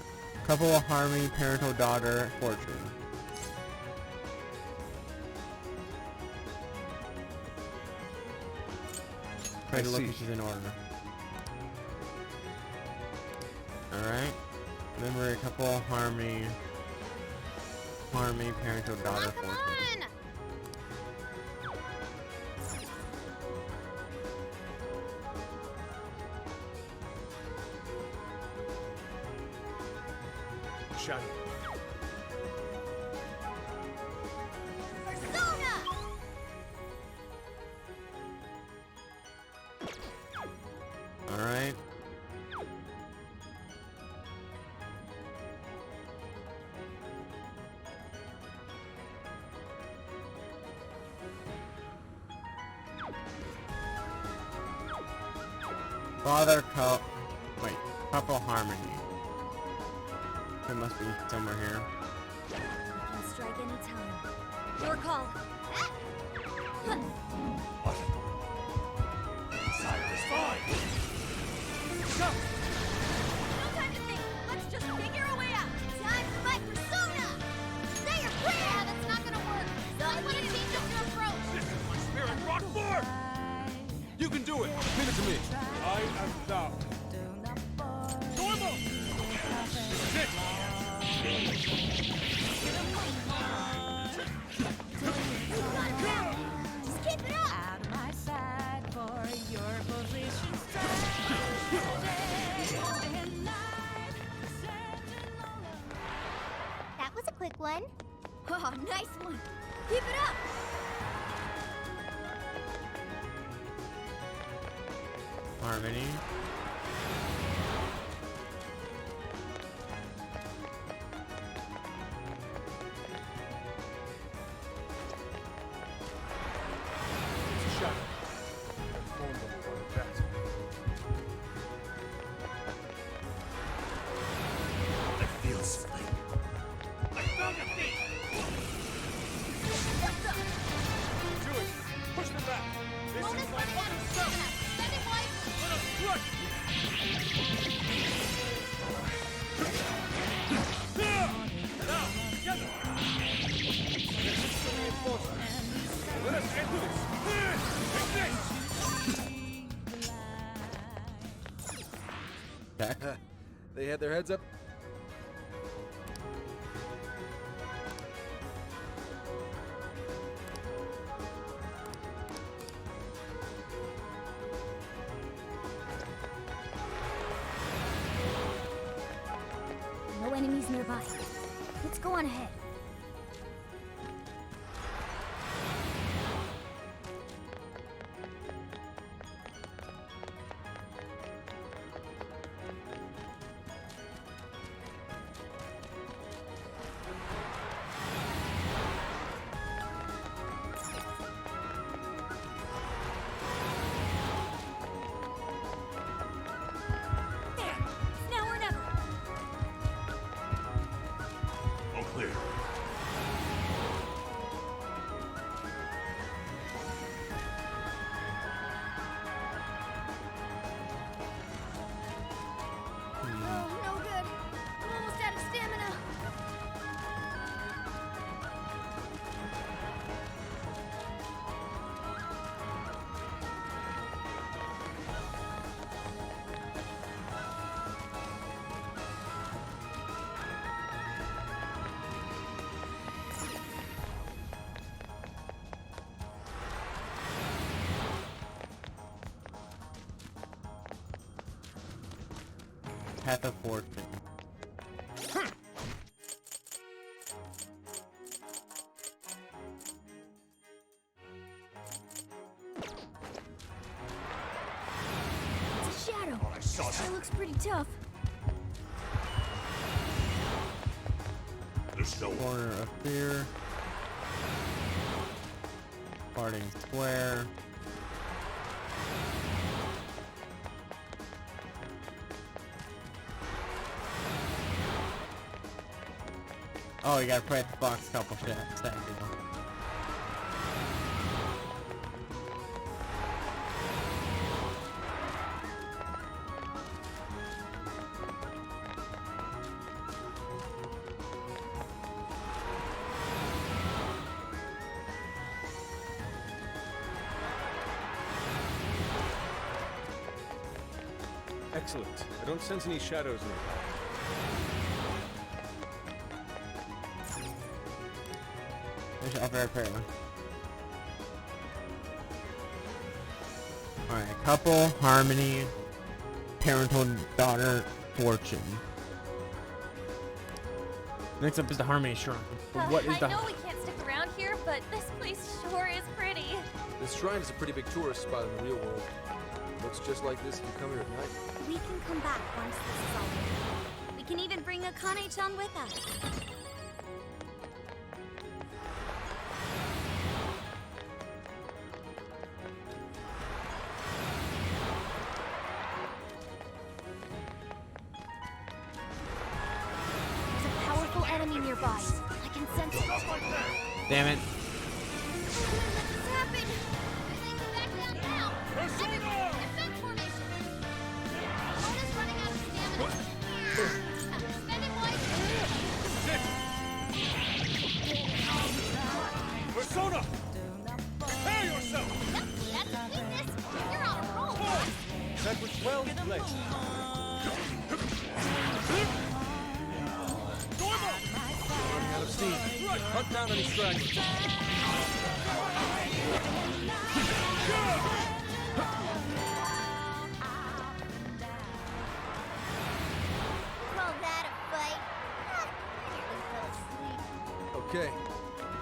Couple, harmony, parental, daughter, fortune. Try the locations in order. Alright. Remember a couple, harmony, parental, daughter, fortune. on! Shadow. Persona! Alright. Couple harmony. It must be somewhere here. You can strike any time. Your call. Cyber's fine! Go! No time to think. Let's just figure a way out. Time for my persona! Say your prayer! Yeah, that's not gonna work. So I want to change up your approach. This is my spirit rock force! You can do it! Leave it to me! I am thou. Normal! This is it! Just keep it up! Out of my sight for your position. That was a quick one. Oh, nice one. Keep it up! Harmony. Shadow. Phone number on the chat. I feel something. I found a thief! Do it. Push them back. This Bonus is my for the other enemy. self. Spend it wisely. Let us crush check. They had their heads up. No enemies nearby. Let's go on ahead. Now or never. All clear. Oh, no good. I'm almost out of stamina. Path of Fortune. It's a shadow. I saw It that. looks pretty tough. There's no one. Corner of Fear. Parting Square. Oh, you gotta pray at the box couple shit. Thank you. Excellent. I don't sense any shadows nearby. There's a very fair one. Alright, couple, harmony, parental, daughter, fortune. Next up is the harmony shrine. But what is I the know we can't stick around here, but this place sure is pretty. This shrine is a pretty big tourist spot in the real world. Looks just like this if you come here at night. We can come back once this is all over. We can even bring Akane-chan with us. There's a powerful enemy nearby. I can sense it. Damn it. What's happened? Everything go back down now. Everyone, defense formation. Ona's running out of stamina. Spend it wisely. Persona! Prepare yourself! That's a weakness. You're on a roll, boss. That was well played. Running out of steam. Cut down any stragglers. Call that a fight? I nearly fell asleep. Okay,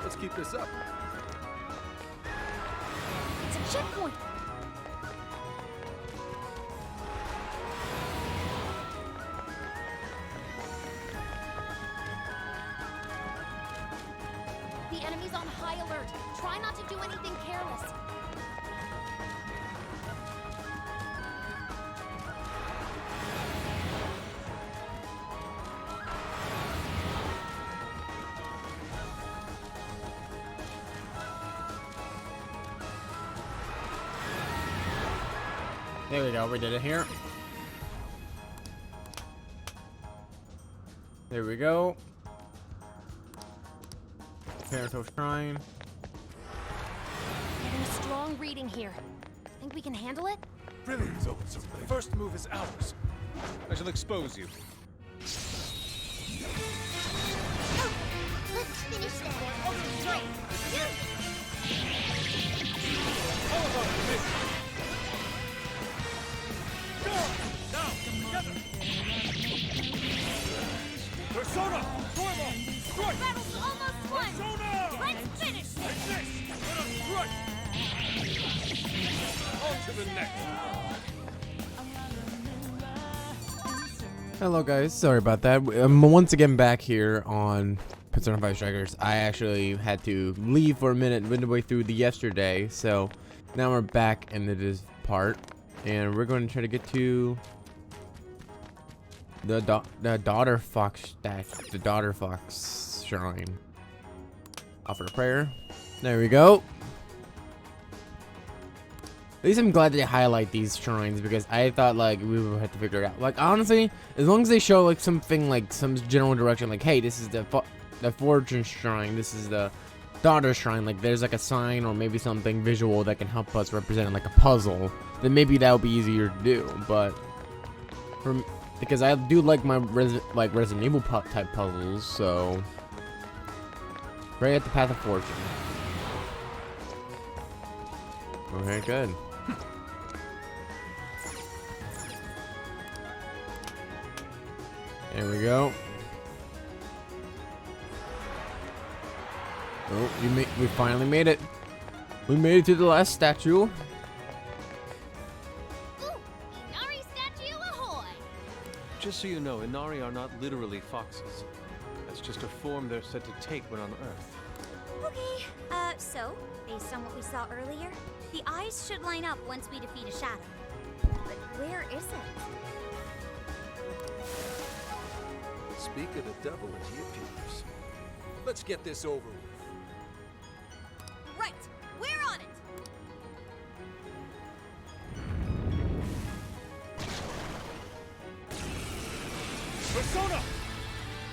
let's keep this up. It's a checkpoint. The enemy's on high alert. Try not to do anything careless. There we go, we did it here. There we go. Parental Shrine. Getting a strong reading here. Think we can handle it? Brilliant. The first move is ours. I shall expose you. Let's finish that. How about this? Go! Now, together! Persona! Stormo! Strike! Battle's almost won! Persona! Let's finish this! Like this! Let us strike! On to the next! Hello guys, sorry about that. I'm once again back here on Persona 5 Strikers. I actually had to leave for a minute midway through the yesterday, so now we're back into this part, and we're going to try to get to the daughter fox shrine. Offer a prayer. There we go. At least I'm glad they highlight these shrines, because I thought like we would have to figure it out. Like honestly, as long as they show like something, like some general direction, like hey, this is the fortune shrine, this is the daughter shrine, like there's like a sign or maybe something visual that can help us represent like a puzzle, then maybe that would be easier to do. But because I do like my Resident Evil type puzzles, so right at the path of fortune. Okay, good. There we go. Oh, we finally made it. We made it to the last statue. Ooh, Inari statue ahoy! Just so you know, Inari are not literally foxes. That's just a form they're said to take when on Earth. Okay, so, based on what we saw earlier, the eyes should line up once we defeat a shadow. But where is it? Speak of the devil as he appears. Let's get this over with. Right, we're on it! Persona!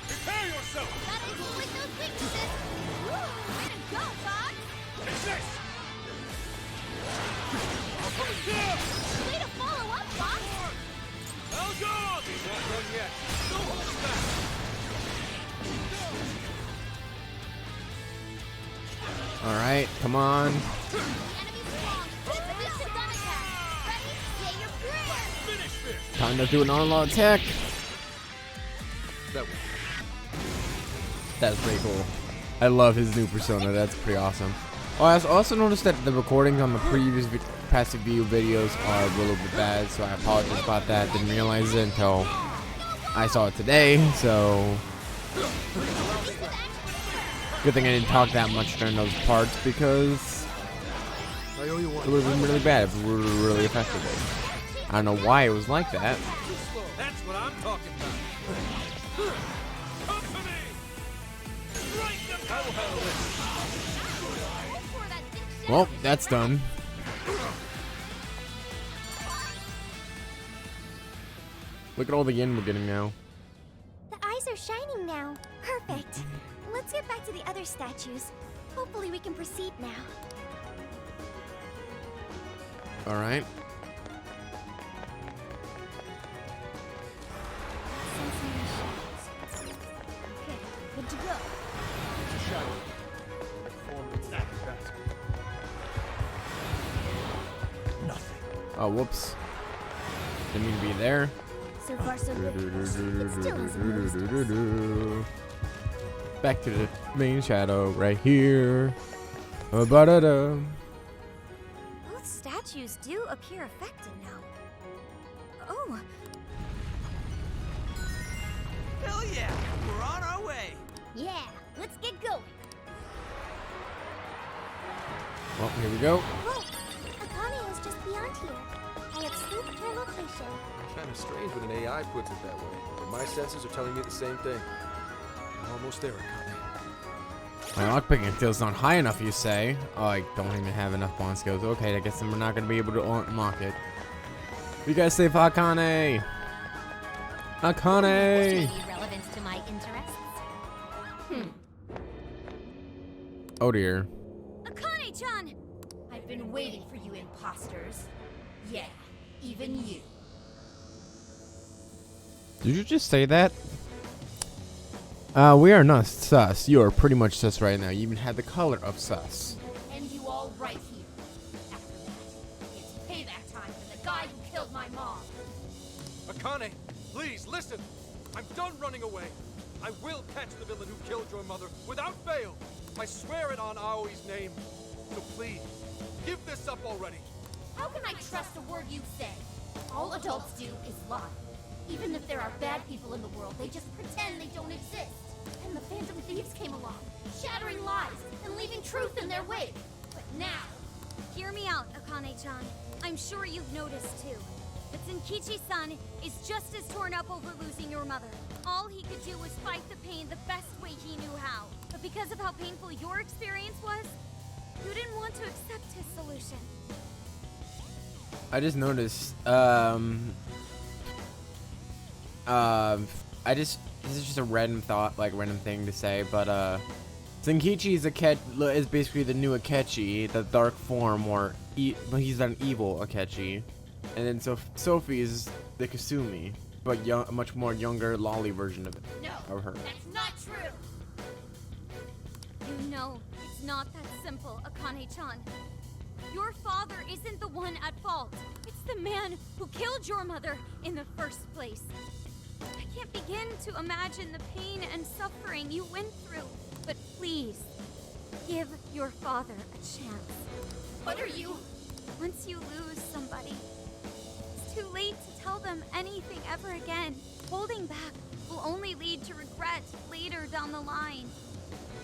Prepare yourself! Gotta exploit those weaknesses! Woo! Way to go, Fox! Take this! Way to follow up, Fox! Well done! He's not done yet. No hold back! Alright, come on. The enemy's strong! Keep the distance on attack! Ready? Say your prayers! Finish this! Time to do an onslaught attack. That way. That's pretty cool. I love his new persona. That's pretty awesome. Oh, I also noticed that the recordings on the previous passive view videos are a little bit bad, so I apologize about that. Didn't realize it until I saw it today, so good thing I didn't talk that much during those parts, because it would have been really bad if we were really affected it. I don't know why it was like that. That's what I'm talking about. Come to me! Strike them! I will handle this. Well, that's done. Look at all the yin we're getting now. The eyes are shining now. Perfect. Let's get back to the other statues. Hopefully we can proceed now. Alright. Okay, good to go. Oh, whoops. Didn't mean to be there. So far so good. It still hasn't noticed. Back to the main shadow right here. Ba-da-da. Both statues do appear affected now. Oh, Hell yeah! We're on our way! Yeah, let's get going! Well, here we go. look! Akane is just beyond here. I have scooped her location. Kind of strange when an AI puts it that way, but my senses are telling me the same thing. I'm almost there, Akane. My lockpicking skill's not high enough, you say? Oh, I don't even have enough bond skills. Okay, I guess then we're not going to be able to unlock it. You guys save Akane! Akane! Any relevance to my interests? Oh dear. Akane-chan! I've been waiting for you imposters. Yeah, even you. Did you just say that? We are not sus. You are pretty much sus right now. You even had the color of sus. And you all right here. After that, it's payback time for the guy who killed my mom. Akane, please listen. I'm done running away. I will catch the villain who killed your mother without fail. I swear it on Aoi's name. So please, give this up already. How can I trust a word you say? All adults do is lie. Even if there are bad people in the world, they just pretend they don't exist. And the Phantom Thieves came along, shattering lies and leaving truth in their wake. But now... Hear me out, Akane-chan. I'm sure you've noticed too. But Zenkichi-san is just as torn up over losing your mother. All he could do was fight the pain the best way he knew how. But because of how painful your experience was, you didn't want to accept his solution. I just noticed, this is just a random thought, like random thing to say, but Zenkichi is basically the new Akechi, the dark form, or he's an evil Akechi, and then Sophie is the Kasumi, but a much more younger, lolly version of it. No, of her. That's not true. You know, it's not that simple, Akane-chan. Your father isn't the one at fault. It's the man who killed your mother in the first place. I can't begin to imagine the pain and suffering you went through. But please, give your father a chance. What are you? Once you lose somebody, it's too late to tell them anything ever again. Holding back will only lead to regret later down the line.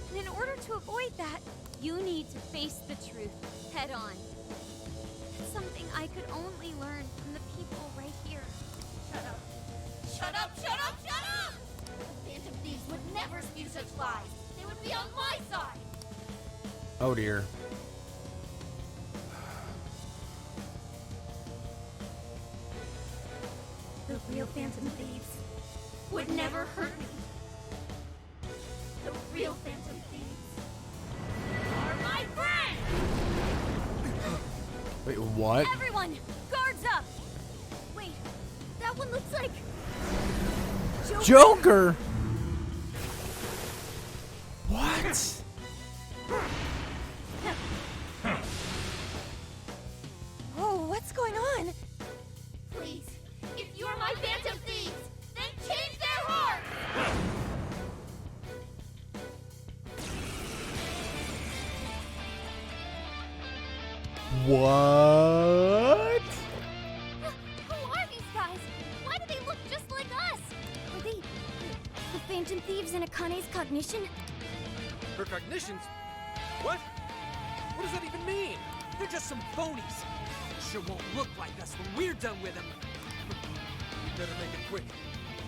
And in order to avoid that, you need to face the truth head on. It's something I could only learn from the people right here. Shut up. Shut up, shut up, shut up! The Phantom Thieves would never spew such lies. They would be on my side. Oh dear. The real Phantom Thieves would never hurt me. The real Phantom Thieves are my friends! Wait, what? Everyone, guards up! Wait, that one looks like... Joker! What? Oh, what's going on? Please, if you're my Phantom Thieves, then change their heart! What? Who are these guys? Why do they look just like us? Are they the Phantom Thieves in Akane's cognition? Her cognitions? What? What does that even mean? They're just some phonies. Sure won't look like us when we're done with them. You better make it quick.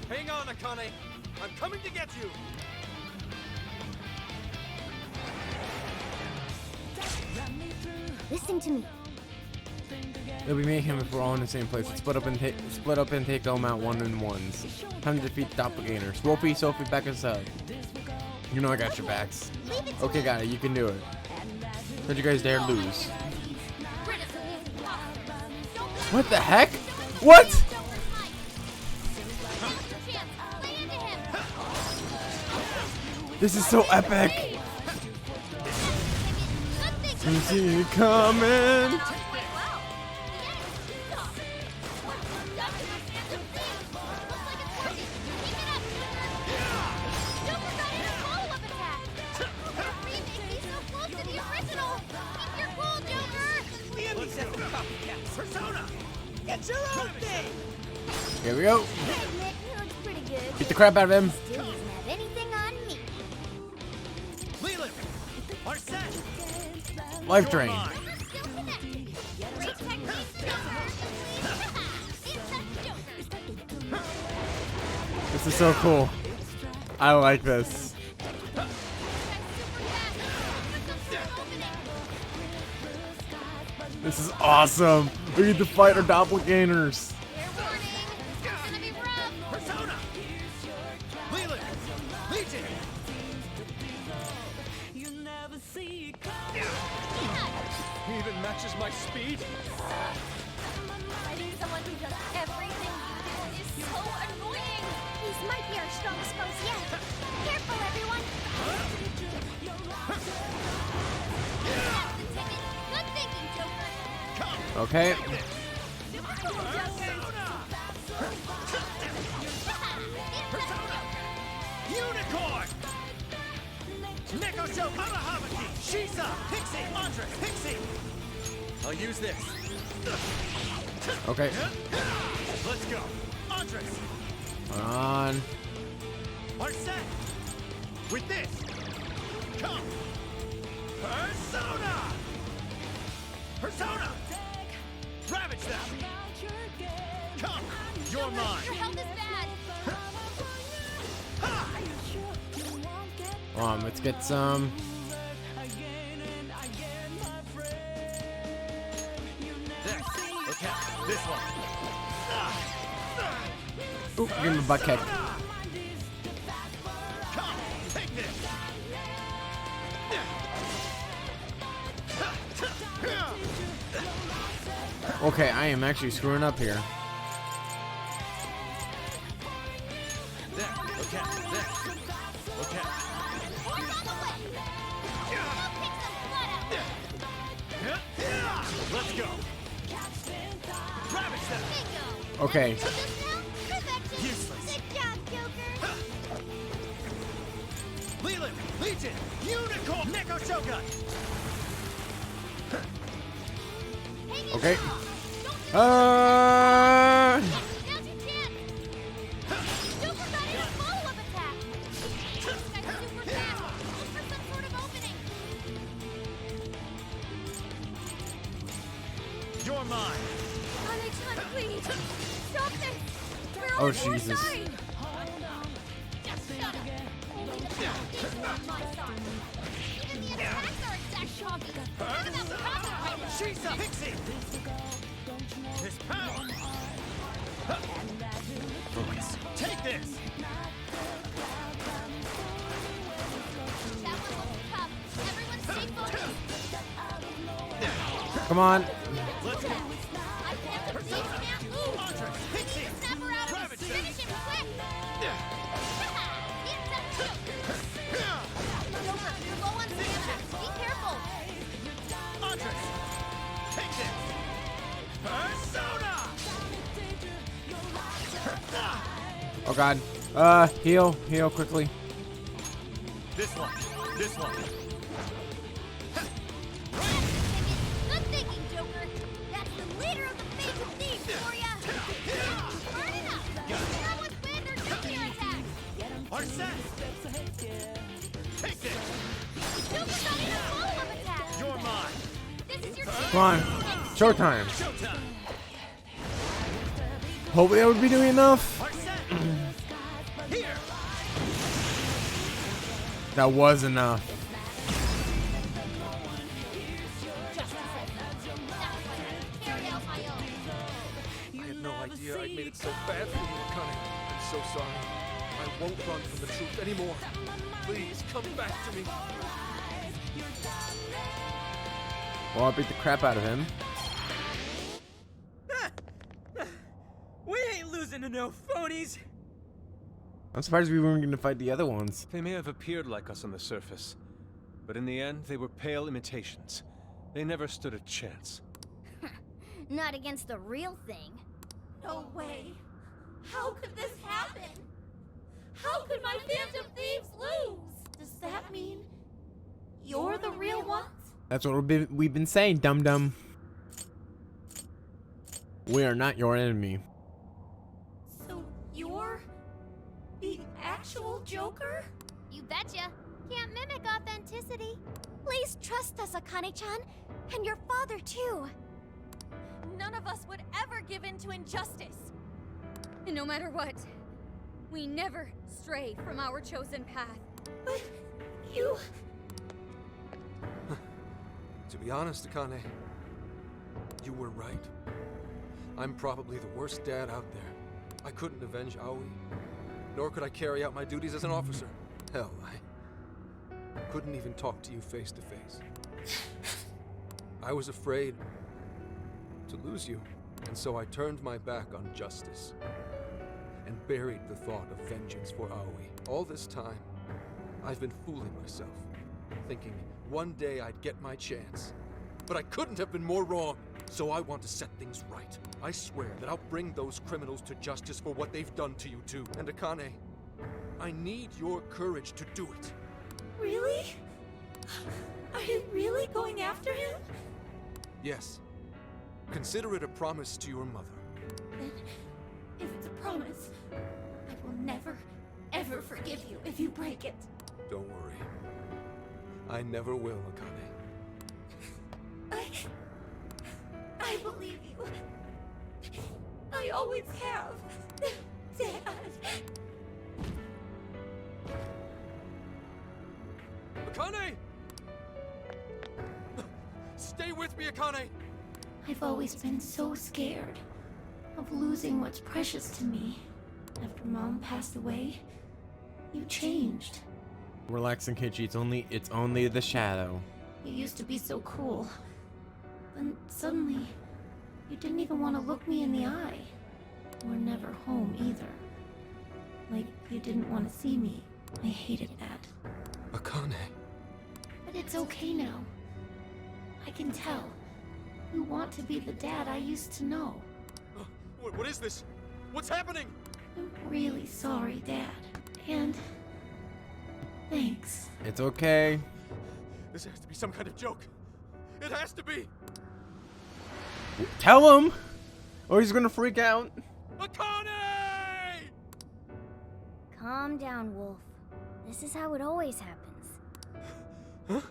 Hang on, Akane. I'm coming to get you. Listen to me. It'll be mayhem if we're all in the same place. Let's split up and take them out one and ones. Time to defeat doppelgangers. Wolfie, Sophie, back us up. You know I got your backs. Okay, got it. You can do it. Don't you guys dare lose. What the heck? What? This is so epic. You see it coming. Persona! Get your own thing! Here we go. Hey, Nick, you look pretty good. Beat the crap out of him. Still doesn't have anything on me. Leland! Arsene! Life drain. This is so cool. I like this. This is awesome. We need to fight our doppelgangers. Persona! Leland! Legion! He even matches my speed? Finding someone who does everything you do is so annoying. These might be our strongest foes yet. Careful, everyone! That's the ticket. Good thinking, Joker. Okay. Unicorn! Neko Show, Arahabaki, Shisa, Pixie, Andres, Pixie! I'll use this. Okay. Let's go. Andres! On. Are set! With this! Come! Persona! Persona! Ravage them! Come! You're mine! Your health is bad. Let's get some. There. Okay, this one. Oop, give him a butt kick. Come, take this. Okay, I am actually screwing up here. There. Okay, there. Okay. Let's go. Ravage them. Okay. Useless. Good job, Joker. Leland, Legion, Unicorn, Neko Shogun. Okay. Now's your chance. Joker got in a follow-up attack. This guy's super fast. Look for some sort of opening. You're mine. Kane-chan, please! Stop this! We're Oh, on your Jesus. side! Just shut up. Only the these are on my side. Even the attacks are exact copies. Forget about proper items. Shisa, Pixie. This power. Focus. Take this. That one looks tough. Everyone stay focused. Come on. Let's go. I can't believe now. Ooh. Andre, We need Pixie. to snap her out of Ravage this. them. Finish him quick. Joker, you're low on stamina. Be careful. Andres, take this. Persona. Oh god. Heal quickly. This one. This one. Good thinking, Joker. That's the leader of the Phantom Thieves for ya. Burn it up. That was wind or nuclear attack. Are set. Take this. Joker got in a follow-up attack. You're mine. This is your chance. Come on. Showtime. Showtime. Hopefully that would be doing enough. Are set. Here. That was enough. Carry out my own. I had no idea I'd made it so bad for you, Akane. I'm so sorry. I won't run from the truth anymore. Please, come back to me. Well, I beat the crap out of him. We ain't losing to no phonies. I'm surprised we weren't going to fight the other ones. They may have appeared like us on the surface, but in the end, they were pale imitations. They never stood a chance. Not against the real thing. No way. How could this happen? How could my Phantom Thieves lose? Does that mean you're the real ones? That's what we've been saying, dum-dum. We are not your enemy. So you're the actual Joker? You betcha. Can't mimic authenticity. Please trust us, Akane-chan. And your father, too. None of us would ever give in to injustice. And no matter what, we never stray from our chosen path. But you... To be honest, Akane, you were right. I'm probably the worst dad out there. I couldn't avenge Aoi, nor could I carry out my duties as an officer. Hell, I couldn't even talk to you face to face. I was afraid to lose you, and so I turned my back on justice. and buried the thought of vengeance for Aoi. All this time, I've been fooling myself, thinking one day I'd get my chance. But I couldn't have been more wrong, so I want to set things right. I swear that I'll bring those criminals to justice for what they've done to you too. And Akane, I need your courage to do it. Really? Are you really going after him? Yes. Consider it a promise to your mother. Then, if it's a promise, I will never, ever forgive you if you break it. Don't worry. I never will, Akane. I believe you. I always have. Dad. Akane! Stay with me, Akane! I've always been so scared of losing what's precious to me. After Mom passed away, you changed. Relax, Kenchi. It's only the shadow. You used to be so cool. Then suddenly, you didn't even want to look me in the eye. Or never home either. Like you didn't want to see me. I hated that. Akane. But it's okay now. I can tell. You want to be the dad I used to know. What is this? What's happening? I'm really sorry, Dad. And thanks. It's okay. This has to be some kind of joke. It has to be. Tell him, or he's gonna freak out. Akane! Calm down, Wolf. This is how it always happens. Huh?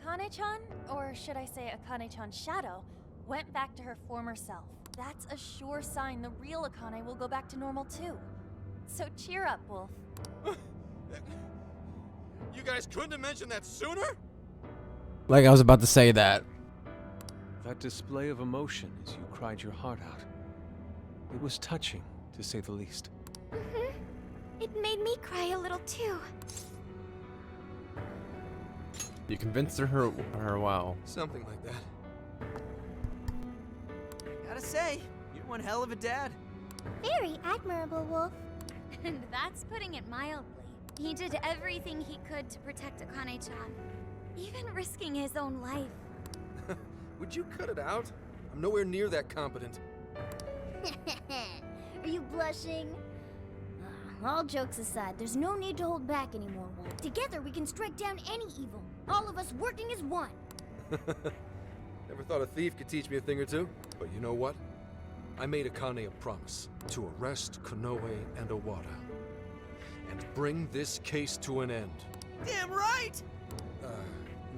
Akane-chan, or should I say Akane-chan's shadow, went back to her former self. That's a sure sign the real Akane will go back to normal too. So cheer up, Wolf. You guys couldn't have mentioned that sooner? Like I was about to say that. That display of emotion as you cried your heart out. It was touching, to say the least. Mm-hmm. It made me cry a little too. You convinced her well. Something like that. Gotta say, you're one hell of a dad. Very admirable, Wolf. And that's putting it mildly. He did everything he could to protect Akane-chan, even risking his own life. Would you cut it out? I'm nowhere near that competent. Are you blushing? All jokes aside, there's no need to hold back anymore, Wolf. Together we can strike down any evil. All of us working as one. Never thought a thief could teach me a thing or two. But you know what? I made Akane a promise to arrest Konoe and Owada. And bring this case to an end. Damn right!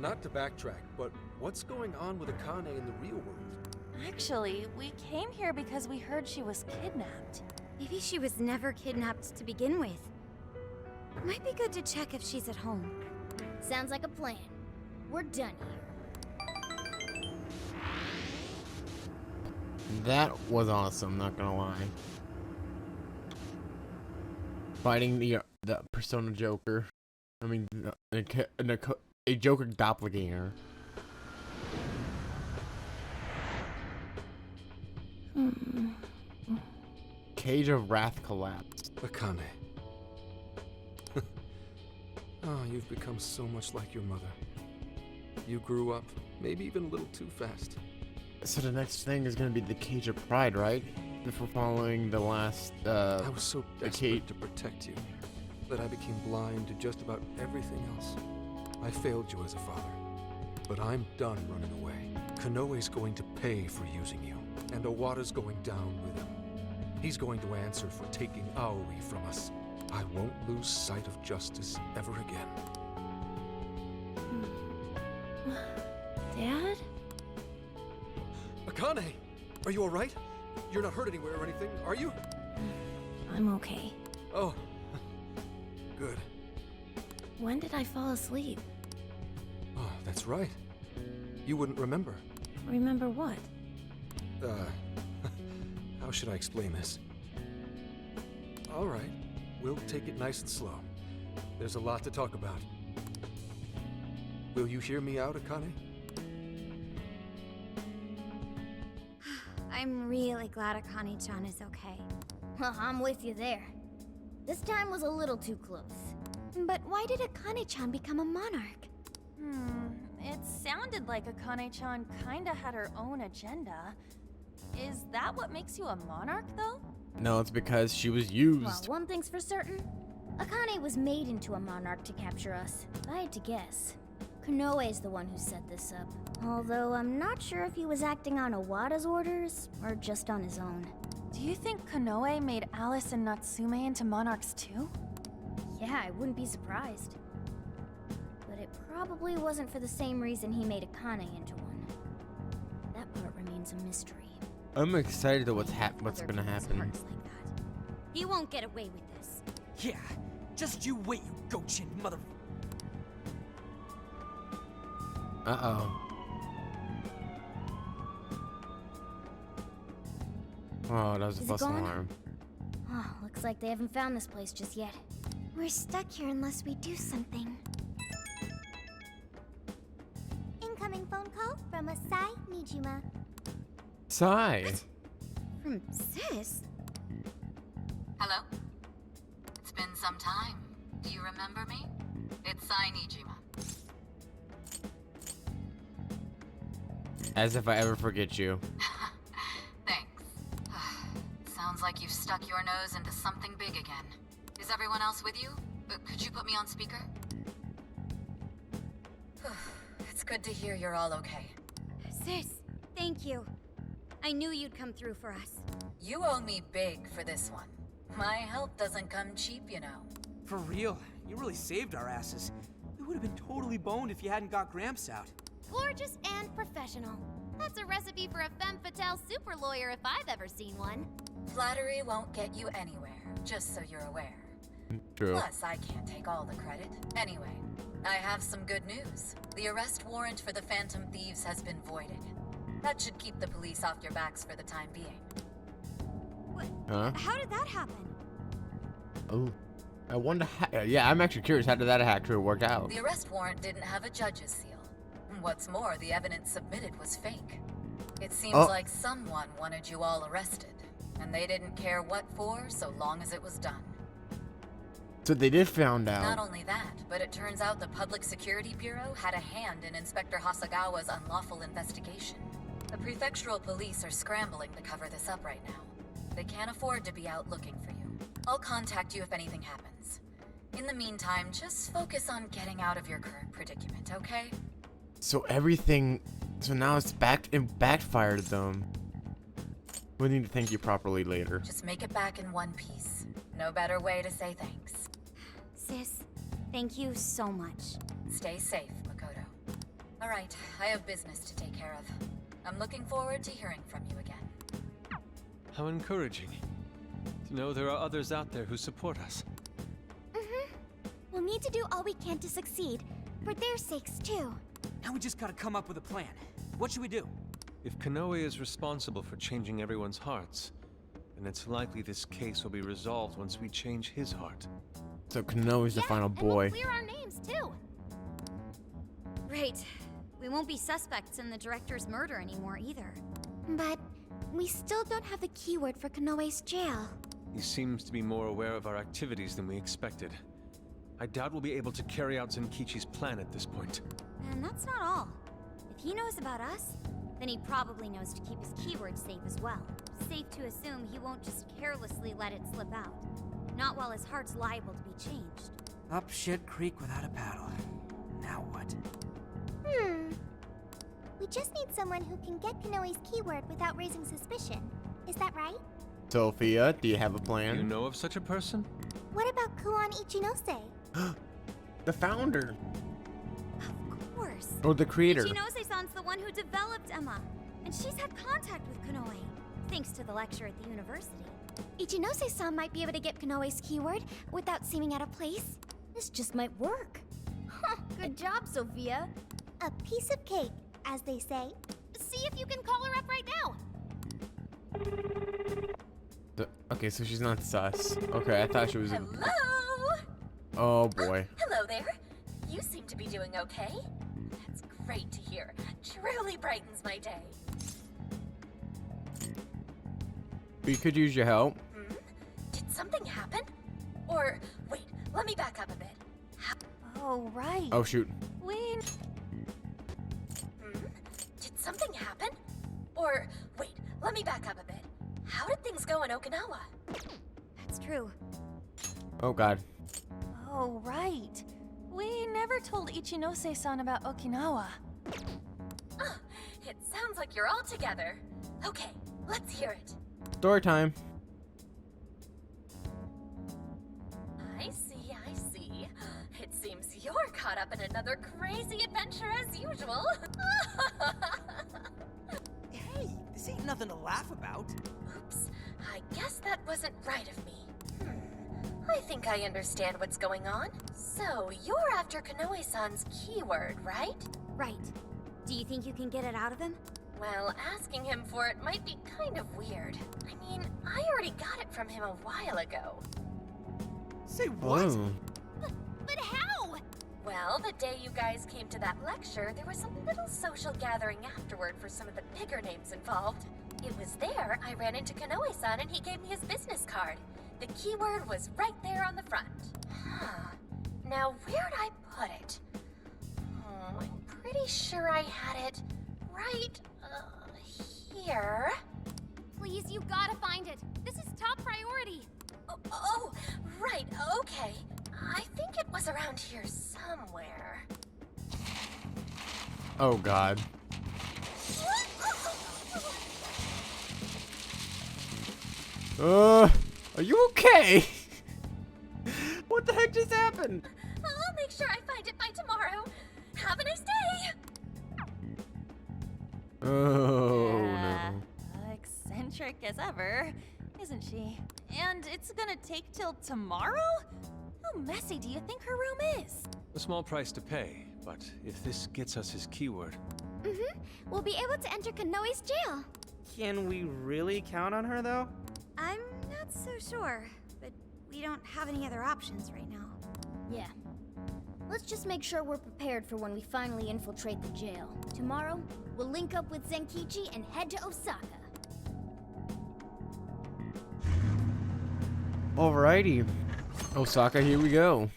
Not to backtrack, but what's going on with Akane in the real world? Actually, we came here because we heard she was kidnapped. Maybe she was never kidnapped to begin with. Might be good to check if she's at home. Sounds like a plan. We're done here. That was awesome, not gonna lie. Fighting the Persona Joker. I mean, a Joker doppelganger. Cage of Wrath collapsed. Akane. Oh, you've become so much like your mother. You grew up, maybe even a little too fast. So the next thing is gonna be the Cage of Pride, right? If we're following the last, I was so desperate to protect you that I became blind to just about everything else. I failed you as a father, but I'm done running away. Konoe's going to pay for using you, and Owada's going down with him. He's going to answer for taking Aoi from us. I won't lose sight of justice ever again. Dad? Akane! Are you alright? You're not hurt anywhere or anything, are you? I'm okay. Oh. Good. When did I fall asleep? Oh, that's right. You wouldn't remember. Remember what? How should I explain this? Alright, we'll take it nice and slow. There's a lot to talk about. Will you hear me out, Akane? I'm really glad Akane-chan is okay. I'm with you there. This time was a little too close. But why did Akane-chan become a monarch? It sounded like Akane-chan kinda had her own agenda. Is that what makes you a monarch, though? No, it's because she was used. Well, one thing's for certain. Akane was made into a monarch to capture us. If I had to guess, Konoe's the one who set this up. Although I'm not sure if he was acting on Owada's orders or just on his own. Do you think Konoe made Alice and Natsume into monarchs too? Yeah, I wouldn't be surprised. But it probably wasn't for the same reason he made Akane into one. That part remains a mystery. I'm excited to what's gonna happen. Like that. He won't get away with this. Yeah, just you wait, you goat-chin mother... Uh-oh. Oh, that was a Is it false gone? alarm. Oh, looks like they haven't found this place just yet. We're stuck here unless we do something. Incoming phone call from Asai Nijima. Sigh. From Sis? Hello? It's been some time. Do you remember me? It's Sai Nijima. As if I ever forget you. Thanks. Sounds like you've stuck your nose into something big again. Is everyone else with you? Could you put me on speaker? It's good to hear you're all okay. Sis, thank you. I knew you'd come through for us. You owe me big for this one. My help doesn't come cheap, you know. For real, you really saved our asses. We would have been totally boned if you hadn't got Gramps out. Gorgeous and professional. That's a recipe for a femme fatale super lawyer if I've ever seen one. Flattery won't get you anywhere, just so you're aware. True. Plus, I can't take all the credit. Anyway, I have some good news. The arrest warrant for the Phantom Thieves has been voided. That should keep the police off your backs for the time being. What? Huh? How did that happen? Oh. I wonder how... Yeah, I'm actually curious. How did that actually work out? The arrest warrant didn't have a judge's seal. What's more, the evidence submitted was fake. It seems like someone wanted you all arrested, and they didn't care what for, so long as it was done. So they did found out. Not only that, but it turns out the Public Security Bureau had a hand in Inspector Hasagawa's unlawful investigation. The prefectural police are scrambling to cover this up right now. They can't afford to be out looking for you. I'll contact you if anything happens. In the meantime, just focus on getting out of your current predicament, okay? So everything... So now it's backfired them. We need to thank you properly later. Just make it back in one piece. No better way to say thanks. Sis, thank you so much. Stay safe, Makoto. Alright, I have business to take care of. I'm looking forward to hearing from you again. How encouraging. To know there are others out there who support us. We'll need to do all we can to succeed, for their sakes too. Now we just gotta come up with a plan. What should we do? If Konoe is responsible for changing everyone's hearts, then it's likely this case will be resolved once we change his heart. So Konoe's the final boy. And we'll clear our names too. Right. We won't be suspects in the director's murder anymore either. But we still don't have the keyword for Konoe's jail. He seems to be more aware of our activities than we expected. I doubt we'll be able to carry out Zenkichi's plan at this point. And that's not all. If he knows about us, then he probably knows to keep his keyword safe as well. Safe to assume he won't just carelessly let it slip out. Not while his heart's liable to be changed. Up shit creek without a paddle. Now what? We just need someone who can get Konoe's keyword without raising suspicion. Is that right? Sophia, do you have a plan? You know of such a person? What about Kuon Ichinose? The founder. Of course. Or the creator. Ichinose-san's the one who developed Emma. And she's had contact with Konoe, thanks to the lecture at the university. Ichinose-san might be able to get Konoe's keyword without seeming out of place. This just might work. Good job, Sophia. A piece of cake, as they say. See if you can call her up right now. Okay, so she's not sus. Okay, I thought she was. Hello? Oh boy. Hello there. You seem to be doing okay. That's great to hear. Truly brightens my day. We could use your help. something happen? Or, wait, let me back up a bit. Oh, right. Oh, shoot. We... Did something happen? Or, wait, let me back up a bit. How did things go in Okinawa? That's true. Oh, God. Oh, right. We never told Ichinose-san about Okinawa. Oh, it sounds like you're all together. Okay, let's hear it. Story time. I see, I see. It seems you're caught up in another crazy adventure as usual. Hey, this ain't nothing to laugh about. Oops, I guess that wasn't right of me. I think I understand what's going on. So, you're after Konoe-san's keyword, right? Right. Do you think you can get it out of him? Well, asking him for it might be kind of weird. I mean, I already got it from him a while ago. Say what? Oh. But how? Well, the day you guys came to that lecture, there was a little social gathering afterward for some of the bigger names involved. It was there I ran into Konoe-san and he gave me his business card. The keyword was right there on the front. Huh. Now, where'd I put it? Oh, I'm pretty sure I had it right here. Please, you gotta find it. This is top priority. Oh, right, okay. I think it was around here somewhere. Oh, God. Are you okay? What the heck just happened? I'll make sure I find it by tomorrow. Have a nice day! Oh, no. Eccentric as ever, isn't she? And it's gonna take till tomorrow? How messy do you think her room is? A small price to pay, but if this gets us his keyword... We'll be able to enter Konoe's jail. Can we really count on her, though? I'm not so sure, but we don't have any other options right now. Yeah. Let's just make sure we're prepared for when we finally infiltrate the jail. Tomorrow, we'll link up with Zenkichi and head to Osaka. Alrighty. Osaka, here we go.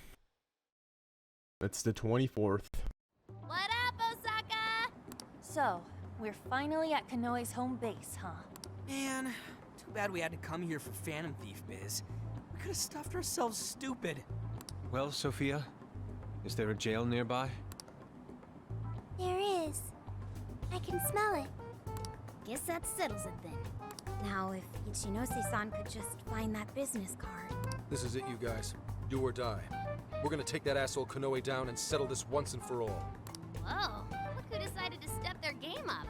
It's the 24th. What up, Osaka? So, we're finally at Konoe's home base, huh? Man, too bad we had to come here for Phantom Thief biz. We could have stuffed ourselves stupid. Well, Sophia, is there a jail nearby? There is. I can smell it. Guess that settles it then. Now, if Ichinose-san could just find that business card. This is it, you guys. Do or die. We're gonna take that asshole Konoe down and settle this once and for all. Whoa, look who decided to step their game up.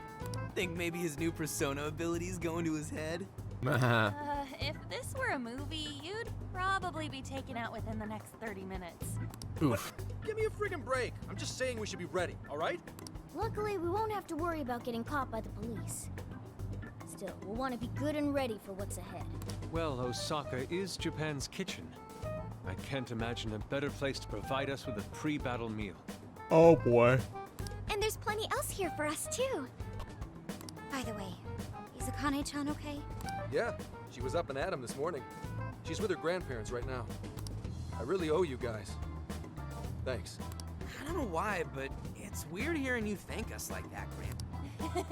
Think maybe his new persona abilities go into his head? If this were a movie, you'd probably be taken out within the next 30 minutes. Oof. Give me a friggin' break. I'm just saying we should be ready, alright? Luckily, we won't have to worry about getting caught by the police. Still, we'll want to be good and ready for what's ahead. Well, Osaka is Japan's kitchen. I can't imagine a better place to provide us with a pre-battle meal. Oh, boy. And there's plenty else here for us, too. By the way, is Akane-chan okay? Yeah, she was up and at 'em this morning. She's with her grandparents right now. I really owe you guys. Thanks. I don't know why, but it's weird hearing you thank us like that, Grant.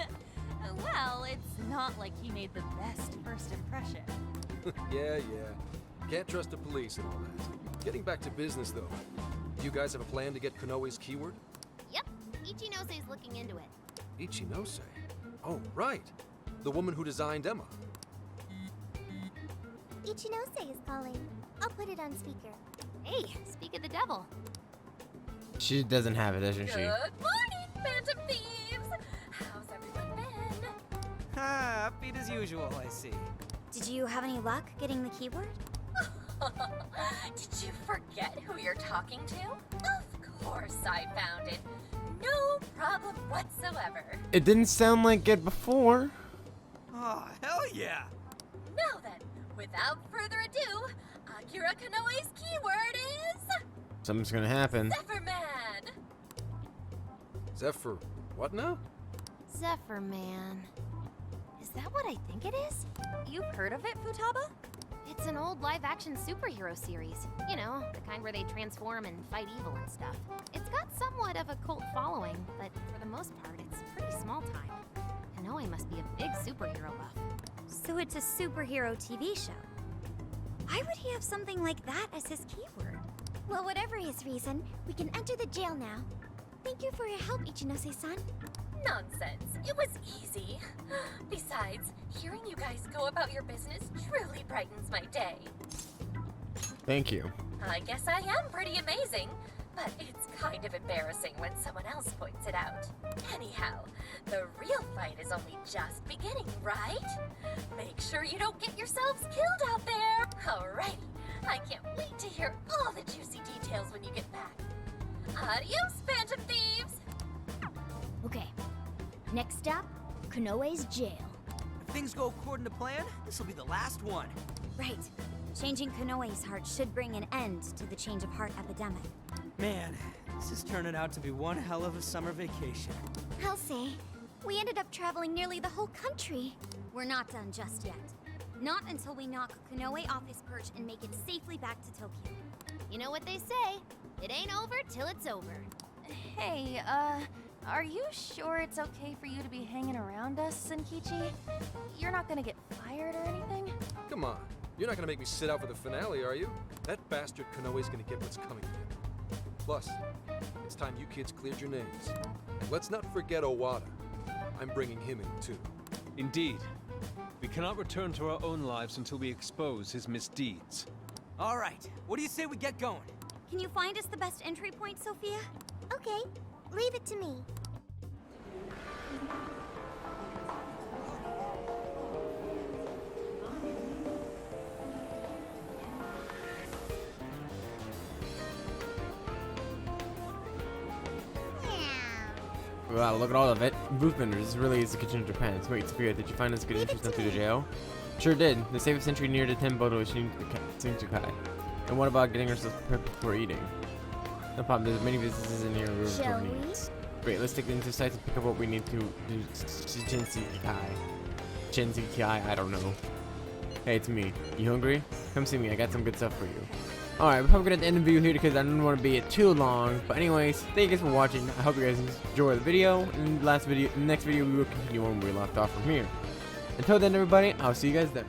Well, it's not like he made the best first impression. Yeah. Can't trust the police and all that. Getting back to business, though. Do you guys have a plan to get Konoe's keyword? Yep, Ichinose looking into it. Ichinose? Oh, right. The woman who designed Emma. Ichinose is calling. I'll put it on speaker. Hey, speak of the devil. She doesn't have it, doesn't she? Good morning, Phantom Thieves! How's everyone been? Ah, upbeat as usual, I see. Did you have any luck getting the keyword? Did you forget who you're talking to? Of course I found it. No problem whatsoever. It didn't sound like it before. Oh, hell yeah! Now then, without further ado, Akira Konoe's keyword is... Something's gonna happen. Zephyr Man! Zephyr, what now? Zephyr Man. Is that what I think it is? You've heard of it, Futaba? It's an old live-action superhero series. You know, the kind where they transform and fight evil and stuff. It's got somewhat of a cult following, but for the most part, it's pretty small time. Kanoe must be a big superhero buff. So it's a superhero TV show. Why would he have something like that as his keyword? Well, whatever his reason, we can enter the jail now. Thank you for your help, Ichinose-san. Nonsense. It was easy. Besides, hearing you guys go about your business truly brightens my day. Thank you. I guess I am pretty amazing, but it's kind of embarrassing when someone else points it out. Anyhow, the real fight is only just beginning, right? Make sure you don't get yourselves killed out there. Alrighty, I can't wait to hear all the juicy details when you get back. Adios, Phantom Thieves! Okay, next stop, Kanoe's jail. If things go according to plan, this will be the last one. Right. Changing Kanoe's heart should bring an end to the change of heart epidemic. Man, this is turning out to be one hell of a summer vacation. I'll say, we ended up traveling nearly the whole country. We're not done just yet. Not until we knock Kanoe off his perch and make it safely back to Tokyo. You know what they say, it ain't over till it's over. Hey, are you sure it's okay for you to be hanging around us, Senkichi? You're not gonna get fired or anything? Come on. You're not gonna make me sit out for the finale, are you? That bastard Kanoe's gonna get what's coming to him. Plus, it's time you kids cleared your names. And let's not forget Owada. I'm bringing him in, too. Indeed. We cannot return to our own lives until we expose his misdeeds. All right, what do you say we get going? Can you find us the best entry point, Sophia? Okay, leave it to me. Wow, look at all of it. Booth vendors. This really is the kitchen of Japan. So wait, Sophia, did you find us good entries down through the jail? Sure did. The safest entry near the Tembodo Shinjukai. And what about getting ourselves prepared before eating? No problem, there's many businesses in here. Shall we? Great, let's take into sites and pick up what we need to do. Shinjukai, I don't know. Hey, it's me. You hungry? Come see me, I got some good stuff for you. Alright, we're probably gonna end the video here because I don't want to be it too long. But anyways, thank you guys for watching. I hope you guys enjoy the video. In the next video, we will continue on where we left off from here. Until then, everybody, I'll see you guys then.